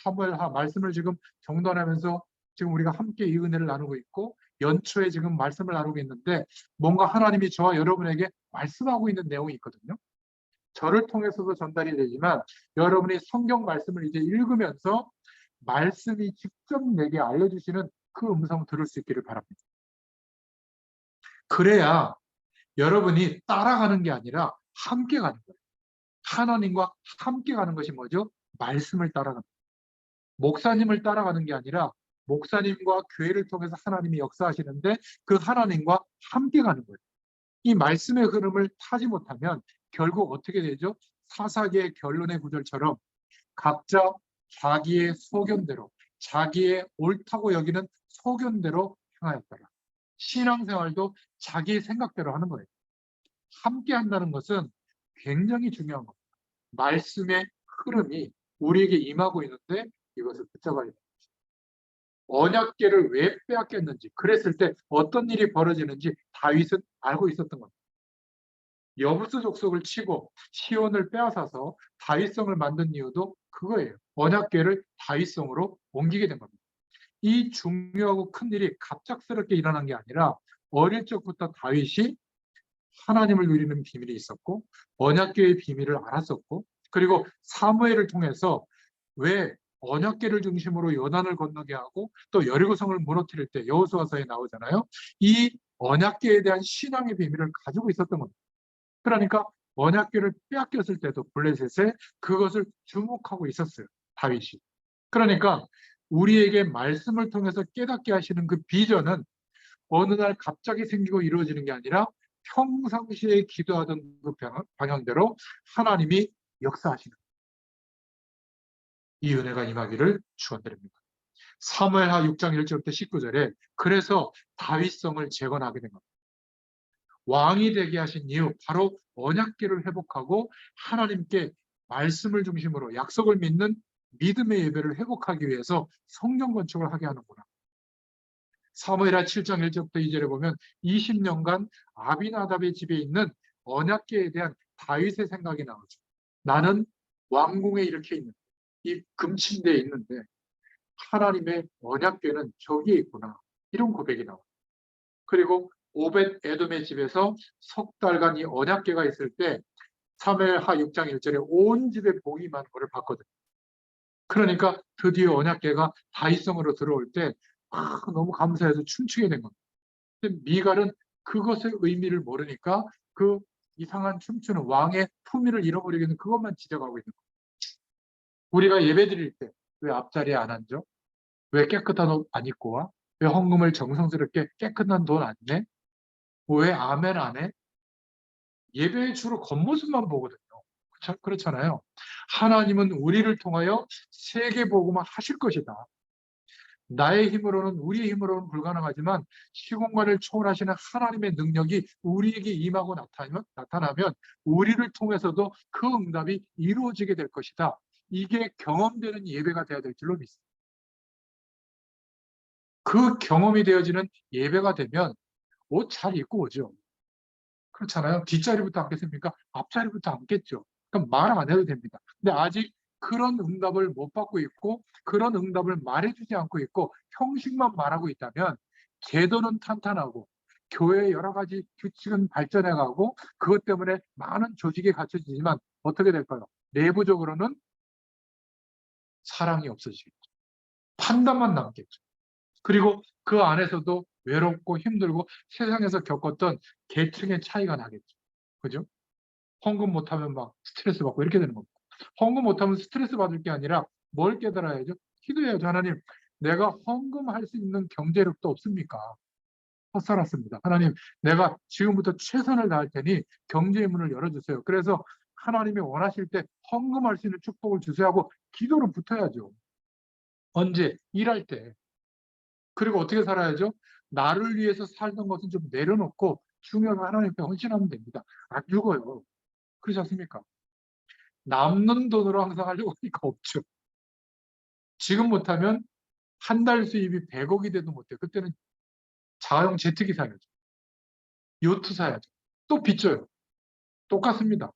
사무엘하 말씀을 지금 정돈하면서 지금 우리가 함께 이 은혜를 나누고 있고 연초에 지금 말씀을 나누고 있는데 뭔가 하나님이 저와 여러분에게 말씀하고 있는 내용이 있거든요. 저를 통해서도 전달이 되지만 여러분이 성경 말씀을 이제 읽으면서 말씀이 직접 내게 알려주시는 그 음성 들을 수 있기를 바랍니다. 그래야 여러분이 따라가는 게 아니라 함께 가는 거예요. 하나님과 함께 가는 것이 뭐죠? 말씀을 따라가는 거예요. 목사님을 따라가는 게 아니라 목사님과 교회를 통해서 하나님이 역사하시는데 그 하나님과 함께 가는 거예요. 이 말씀의 흐름을 타지 못하면 결국 어떻게 되죠? 사사기의 결론의 구절처럼 각자 자기의 소견대로, 자기의 옳다고 여기는 소견대로 행하였더라. 신앙생활도 자기 생각대로 하는 거예요. 함께 한다는 것은 굉장히 중요한 겁니다. 말씀의 흐름이 우리에게 임하고 있는데 이것을 붙잡아야 됩니다. 언약궤를 왜 빼앗겼는지, 그랬을 때 어떤 일이 벌어지는지 다윗은 알고 있었던 겁니다. 여부스 족속을 치고 시온을 빼앗아서 다윗성을 만든 이유도 그거예요. 언약궤를 다윗성으로 옮기게 된 겁니다. 이 중요하고 큰 일이 갑작스럽게 일어난 게 아니라 어릴 적부터 다윗이 하나님을 누리는 비밀이 있었고 언약궤의 비밀을 알았었고, 그리고 사무엘을 통해서 왜 언약궤를 중심으로 요단을 건너게 하고 또 여리고성을 무너뜨릴 때 여호수아서에 나오잖아요. 이 언약궤에 대한 신앙의 비밀을 가지고 있었던 겁니다. 그러니까 언약궤를 빼앗겼을 때도 블레셋에 그것을 주목하고 있었어요, 다윗이. 그러니까 우리에게 말씀을 통해서 깨닫게 하시는 그 비전은 어느 날 갑자기 생기고 이루어지는 게 아니라 평상시에 기도하던 그 방향대로 하나님이 역사하시는, 이 은혜가 임하기를 축원드립니다. 사무엘하 6장 1절부터 19절에 그래서 다윗성을 재건하게 된 겁니다. 왕이 되게 하신 이유, 바로 언약궤를 회복하고 하나님께 말씀을 중심으로 약속을 믿는 믿음의 예배를 회복하기 위해서 성전 건축을 하게 하는구나. 사무엘하 7장 1절부터 2절에 보면 20년간 아비나답의 집에 있는 언약궤에 대한 다윗의 생각이 나오죠. 나는 왕궁에 이렇게 있는데, 이 금침대에 있는데 하나님의 언약궤는 저기에 있구나, 이런 고백이 나와요. 그리고 오벳 에돔의 집에서 석 달간 이 언약궤가 있을 때 사무엘하 6장 1절에 온 집에 복이 임하는 것을 봤거든요. 그러니까 드디어 언약궤가 다윗성으로 들어올 때 너무 감사해서 춤추게 된 겁니다. 근데 미갈은 그것의 의미를 모르니까 그 이상한 춤추는 왕의 품위를 잃어버리겠는 그것만 지적하고 있는 거예요. 우리가 예배 드릴 때 왜 앞자리에 안 앉아? 왜 깨끗한 옷 안 입고 와? 왜 헌금을 정성스럽게 깨끗한 돈 안 내? 왜 아멘 안 해? 예배의 주로 겉모습만 보거든요. 그렇잖아요. 하나님은 우리를 통하여 세계복음을 하실 것이다. 나의 힘으로는, 우리의 힘으로는 불가능하지만 시공간을 초월하시는 하나님의 능력이 우리에게 임하고 나타나면 우리를 통해서도 그 응답이 이루어지게 될 것이다. 이게 경험되는 예배가 되어야 될 줄로 믿습니다. 그 경험이 되어지는 예배가 되면 옷 잘 입고 오죠. 그렇잖아요. 뒷자리부터 앉겠습니까? 앞자리부터 앉겠죠. 그럼 말 안 해도 됩니다. 근데 아직 그런 응답을 못 받고 있고 그런 응답을 말해주지 않고 있고 형식만 말하고 있다면 제도는 탄탄하고 교회의 여러 가지 규칙은 발전해가고 그것 때문에 많은 조직이 갖춰지지만 어떻게 될까요? 내부적으로는 사랑이 없어지겠죠. 판단만 남겠죠. 그리고 그 안에서도 외롭고 힘들고 세상에서 겪었던 계층의 차이가 나겠죠. 그죠? 헌금 못하면 막 스트레스 받고 이렇게 되는 겁니다. 헌금 못하면 스트레스 받을 게 아니라 뭘 깨달아야죠? 기도해야죠. 하나님, 내가 헌금할 수 있는 경제력도 없습니까? 헛살았습니다. 하나님, 내가 지금부터 최선을 다할 테니 경제의 문을 열어주세요. 그래서 하나님이 원하실 때 헌금할 수 있는 축복을 주세요 하고 기도로 붙어야죠. 언제? 일할 때. 그리고 어떻게 살아야죠? 나를 위해서 살던 것은 좀 내려놓고 중요한 하나님 앞에 헌신하면 됩니다. 안 죽어요. 그렇지 않습니까? 남는 돈으로 항상 하려고 하니까 없죠. 지금 못하면 한 달 수입이 100억이 돼도 못해요. 그때는 자가용 제트기 사야죠. 요트 사야죠. 또 빚져요. 똑같습니다.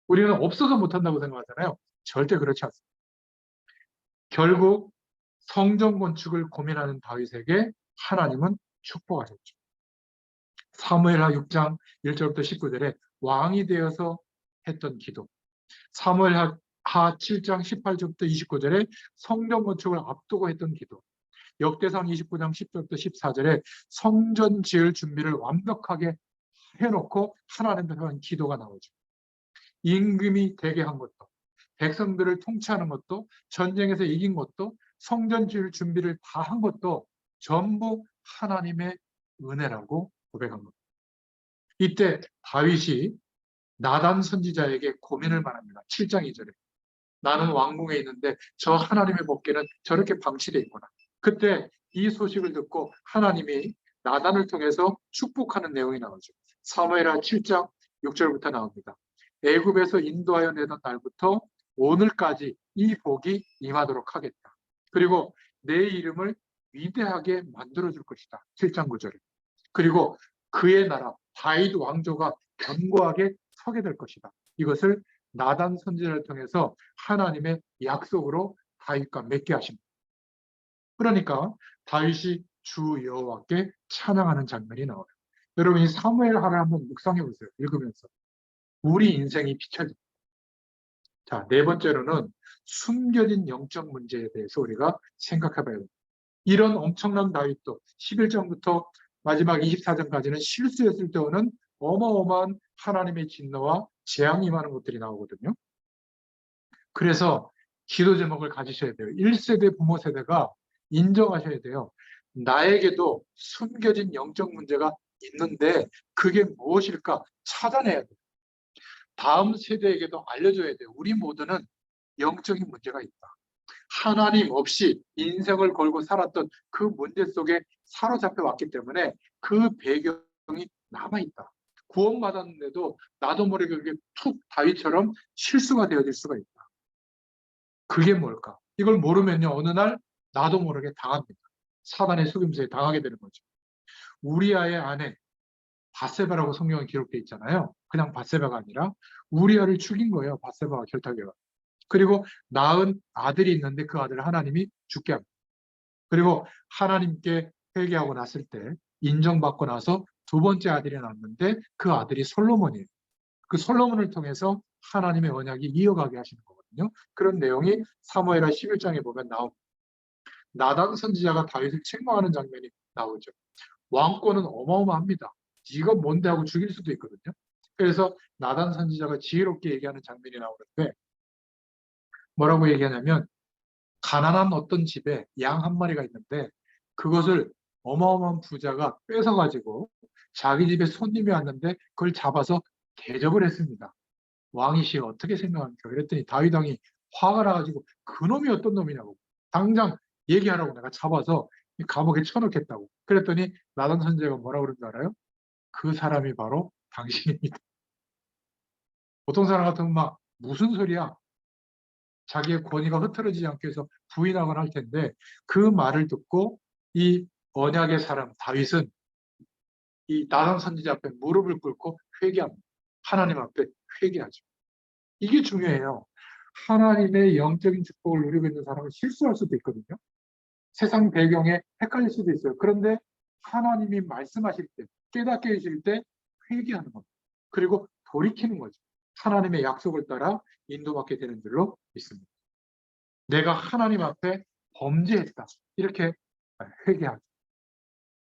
우리는 없어서 못한다고 생각하잖아요. 절대 그렇지 않습니다. 결국 성전 건축을 고민하는 다윗에게 하나님은 축복하셨죠. 사무엘하 6장 1절부터 19절에 왕이 되어서 했던 기도, 사무엘하 7장 18절부터 29절에 성전 건축을 앞두고 했던 기도, 역대상 29장 10절부터 14절에 성전 지을 준비를 완벽하게 해놓고 하나님 앞에 한 기도가 나오죠. 임금이 되게 한 것도, 백성들을 통치하는 것도, 전쟁에서 이긴 것도, 성전 지을 준비를 다 한 것도 전부 하나님의 은혜라고 고백한 겁니다. 이때 다윗이 나단 선지자에게 고민을 말합니다. 7장 2절에 나는 왕궁에 있는데 저 하나님의 복궤는 저렇게 방치되어 있구나. 그때 이 소식을 듣고 하나님이 나단을 통해서 축복하는 내용이 나오죠. 사무엘하 7장 6절부터 나옵니다. 애굽에서 인도하여 내던 날부터 오늘까지 이 복이 임하도록 하겠다. 그리고 내 이름을 위대하게 만들어줄 것이다. 7장 9절에. 그리고 그의 나라 다윗 왕조가 견고하게 서게 될 것이다. 이것을 나단 선지자를 통해서 하나님의 약속으로 다윗과 맺게 하십니다. 그러니까 다윗이 주 여호와께 찬양하는 장면이 나와요. 여러분 이 사무엘하를 한번 묵상해 보세요. 읽으면서 우리 인생이 비춰집니다. 자, 네 번째로는 숨겨진 영적 문제에 대해서 우리가 생각해 봐야 됩니다. 이런 엄청난 다윗도 11장부터 마지막 24장까지는 실수했을 때는 어마어마한 하나님의 진노와 재앙이 임하는 것들이 나오거든요. 그래서 기도 제목을 가지셔야 돼요. 1세대 부모 세대가 인정하셔야 돼요. 나에게도 숨겨진 영적 문제가 있는데 그게 무엇일까 찾아내야 돼요. 다음 세대에게도 알려줘야 돼요. 우리 모두는 영적인 문제가 있다. 하나님 없이 인생을 걸고 살았던 그 문제 속에 사로잡혀 왔기 때문에 그 배경이 남아있다. 구원받았는데도 나도 모르게 그게 툭 다윗처럼 실수가 되어질 수가 있다. 그게 뭘까? 이걸 모르면요 어느 날 나도 모르게 당합니다. 사단의 속임수에 당하게 되는 거죠. 우리아의 아내 밧세바라고 성경에 기록되어 있잖아요. 그냥 밧세바가 아니라 우리아를 죽인 거예요. 밧세바가 결탁해가. 그리고 낳은 아들이 있는데 그 아들을 하나님이 죽게 합니다. 그리고 하나님께 회개하고 났을 때 인정받고 나서 두 번째 아들이 낳았는데 그 아들이 솔로몬이에요. 그 솔로몬을 통해서 하나님의 언약이 이어가게 하시는 거거든요. 그런 내용이 사무엘하 11장에 보면 나옵니다. 나단 선지자가 다윗을 책망하는 장면이 나오죠. 왕권은 어마어마합니다. 네가 뭔데 하고 죽일 수도 있거든요. 그래서 나단 선지자가 지혜롭게 얘기하는 장면이 나오는데 뭐라고 얘기하냐면 가난한 어떤 집에 양 한 마리가 있는데 그것을 어마어마한 부자가 뺏어가지고 자기 집에 손님이 왔는데 그걸 잡아서 대접을 했습니다. 왕이시 어떻게 생각합니까? 그랬더니 다윗 왕이 화가 나가지고 그놈이 어떤 놈이냐고 당장 얘기하라고 내가 잡아서 감옥에 쳐넣겠다고. 그랬더니 나단 선지자가 뭐라고 그런 줄 알아요? 그 사람이 바로 당신입니다. 보통 사람 같으면 막 무슨 소리야? 자기의 권위가 흐트러지지 않기 위해서 부인하거나 할 텐데 그 말을 듣고 이 언약의 사람 다윗은 이 나단 선지자 앞에 무릎을 꿇고 회개합니다. 하나님 앞에 회개하죠. 이게 중요해요. 하나님의 영적인 축복을 누리고 있는 사람은 실수할 수도 있거든요. 세상 배경에 헷갈릴 수도 있어요. 그런데 하나님이 말씀하실 때, 깨닫게 해주실 때 회개하는 겁니다. 그리고 돌이키는 거죠. 하나님의 약속을 따라 인도받게 되는 줄로 믿습니다. 내가 하나님 앞에 범죄했다. 이렇게 회개하죠.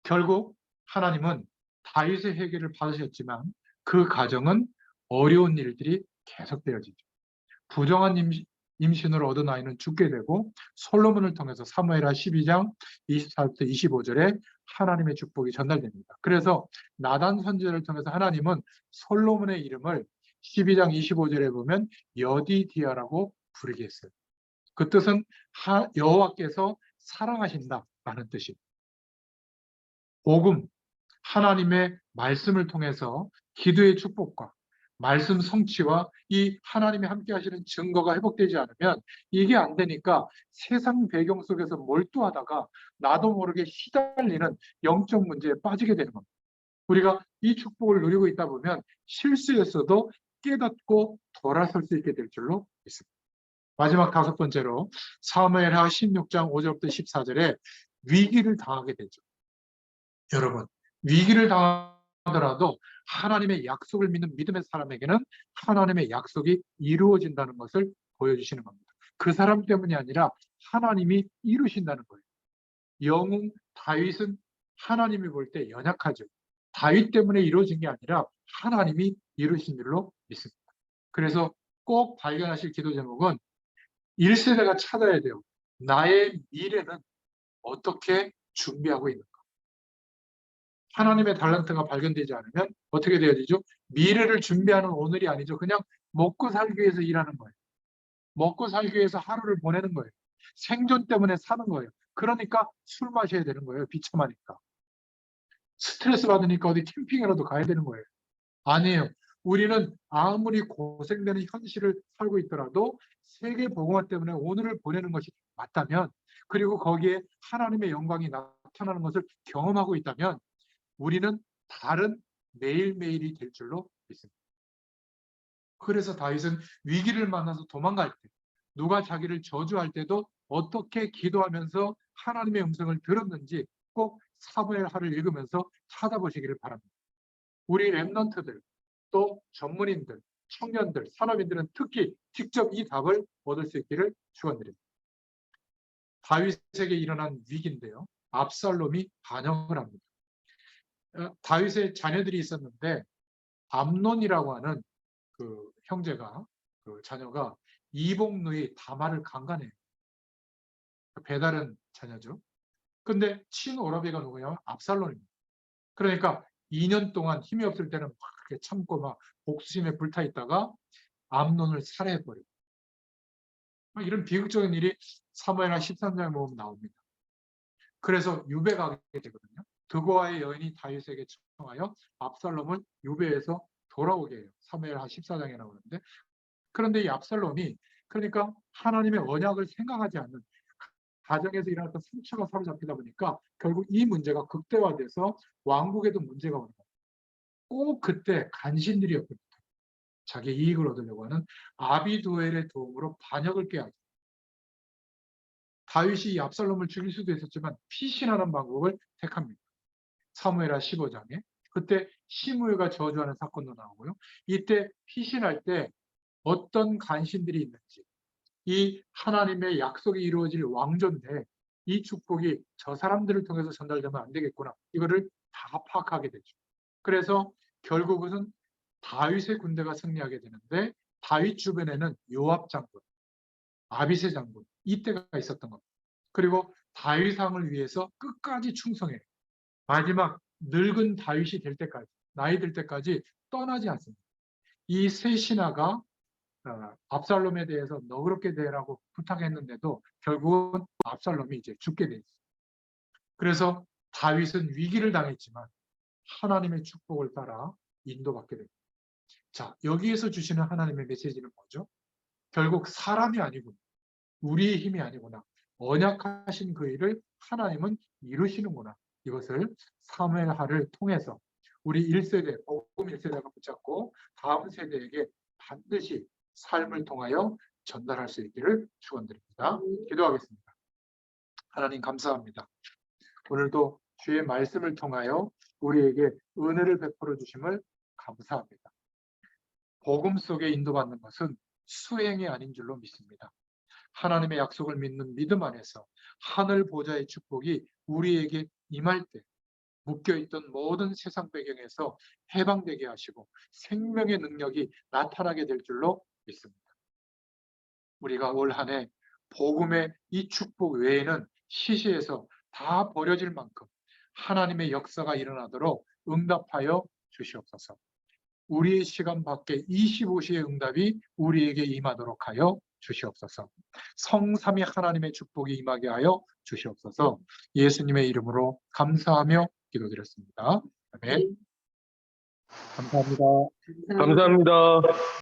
결국 하나님은 다윗의 회개를 받으셨지만 그 과정은 어려운 일들이 계속되어지죠. 부정한 임신으로 얻은 아이는 죽게 되고 솔로몬을 통해서 사무엘하 12장 24절부터 25절에 하나님의 축복이 전달됩니다. 그래서 나단 선지자를 통해서 하나님은 솔로몬의 이름을 12장 25절에 보면 여디디아라고 부르게 했어요. 그 뜻은 여호와께서 사랑하신다라는 뜻입니다. 복음, 하나님의 말씀을 통해서 기도의 축복과 말씀 성취와 이 하나님이 함께 하시는 증거가 회복되지 않으면 이게 안 되니까 세상 배경 속에서 몰두하다가 나도 모르게 시달리는 영적 문제에 빠지게 되는 겁니다. 우리가 이 축복을 누리고 있다 보면 실수했어도 깨닫고 돌아설 수 있게 될 줄로 믿습니다. 마지막 다섯 번째로 사무엘하 16장 5절부터 14절에 위기를 당하게 되죠. 여러분, 위기를 당하더라도 하나님의 약속을 믿는 믿음의 사람에게는 하나님의 약속이 이루어진다는 것을 보여주시는 겁니다. 그 사람 때문이 아니라 하나님이 이루신다는 거예요. 영웅 다윗은 하나님이 볼 때 연약하죠. 다윗 때문에 이루어진 게 아니라 하나님이 이루신 줄로 믿습니다. 그래서 꼭 발견하실 기도 제목은 1세대가 찾아야 돼요. 나의 미래는 어떻게 준비하고 있는가? 하나님의 달란트가 발견되지 않으면 어떻게 되어지죠? 미래를 준비하는 오늘이 아니죠. 그냥 먹고 살기 위해서 일하는 거예요. 먹고 살기 위해서 하루를 보내는 거예요. 생존 때문에 사는 거예요. 그러니까 술 마셔야 되는 거예요. 비참하니까. 스트레스 받으니까 어디 캠핑이라도 가야 되는 거예요. 아니에요. 우리는 아무리 고생되는 현실을 살고 있더라도 세계 복음화 때문에 오늘을 보내는 것이 맞다면 그리고 거기에 하나님의 영광이 나타나는 것을 경험하고 있다면 우리는 다른 매일매일이 될 줄로 믿습니다. 그래서 다윗은 위기를 만나서 도망갈 때, 누가 자기를 저주할 때도 어떻게 기도하면서 하나님의 음성을 들었는지 꼭 사무엘하를 읽으면서 찾아보시기를 바랍니다. 우리 랩런트들, 또 전문인들, 청년들, 산업인들은 특히 직접 이 답을 얻을 수 있기를 축원드립니다. 다윗에게 일어난 위기인데요. 압살롬이 반역을 합니다. 다윗의 자녀들이 있었는데 암논이라고 하는 그 형제가, 그 자녀가 이복누이 다말을 강간해요. 배다른 자녀죠. 근데 친오라비가 누구냐? 압살롬입니다. 그러니까 2년 동안 힘이 없을 때는 막 이렇게 참고 막 복수심에 불타 있다가 암논을 살해해버려요. 이런 비극적인 일이 사무엘하 13장에 보면 나옵니다. 그래서 유배가게 되거든요. 드고아의 여인이 다윗에게 청하여 압살롬을 유배해서 돌아오게 해요. 사무엘하 14장에 나오는데, 그런데 이 압살롬이 그러니까 하나님의 언약을 생각하지 않는 가정에서 일어났던 상처가 사로잡히다 보니까 결국 이 문제가 극대화돼서 왕국에도 문제가 오는 거예요. 꼭 그때 간신들이었거든요. 자기 이익을 얻으려고 하는 아비도엘의 도움으로 반역을 깨하죠. 다윗이 이 압살롬을 죽일 수도 있었지만 피신하는 방법을 택합니다. 사무엘하 15장에 그때 시므이가 저주하는 사건도 나오고요. 이때 피신할 때 어떤 간신들이 있는지, 이 하나님의 약속이 이루어질 왕조인데 이 축복이 저 사람들을 통해서 전달되면 안 되겠구나, 이거를 다 파악하게 되죠. 그래서 결국은 다윗의 군대가 승리하게 되는데 다윗 주변에는 요압 장군, 아비새 장군, 이때가 있었던 겁니다. 그리고 다윗 왕을 위해서 끝까지 충성해요. 마지막 늙은 다윗이 될 때까지, 나이 들 때까지 떠나지 않습니다. 이 세 신하가 압살롬에 대해서 너그럽게 대라고 부탁했는데도 결국은 압살롬이 이제 죽게 돼 있어요. 그래서 다윗은 위기를 당했지만 하나님의 축복을 따라 인도받게 됩니다. 자, 여기에서 주시는 하나님의 메시지는 뭐죠? 결국 사람이 아니구나, 우리의 힘이 아니구나, 언약하신 그 일을 하나님은 이루시는구나, 이것을 사무엘하를 통해서 우리 1세대, 복음 1세대가 붙잡고 다음 세대에게 반드시 삶을 통하여 전달할 수 있기를 축원드립니다. 기도하겠습니다. 하나님 감사합니다. 오늘도 주의 말씀을 통하여 우리에게 은혜를 베풀어 주심을 감사합니다. 복음 속에 인도받는 것은 수행이 아닌 줄로 믿습니다. 하나님의 약속을 믿는 믿음 안에서 하늘 보좌의 축복이 우리에게 임할 때 묶여있던 모든 세상 배경에서 해방되게 하시고 생명의 능력이 나타나게 될 줄로 믿습니다. 우리가 올 한 해 복음의 이 축복 외에는 시시해서 다 버려질 만큼 하나님의 역사가 일어나도록 응답하여 주시옵소서. 우리의 시간 밖에 25시의 응답이 우리에게 임하도록 하여 주시옵소서. 성삼위 하나님의 축복이 임하게 하여 주시옵소서. 예수님의 이름으로 감사하며 기도드렸습니다. 아멘. 감사합니다. 감사합니다.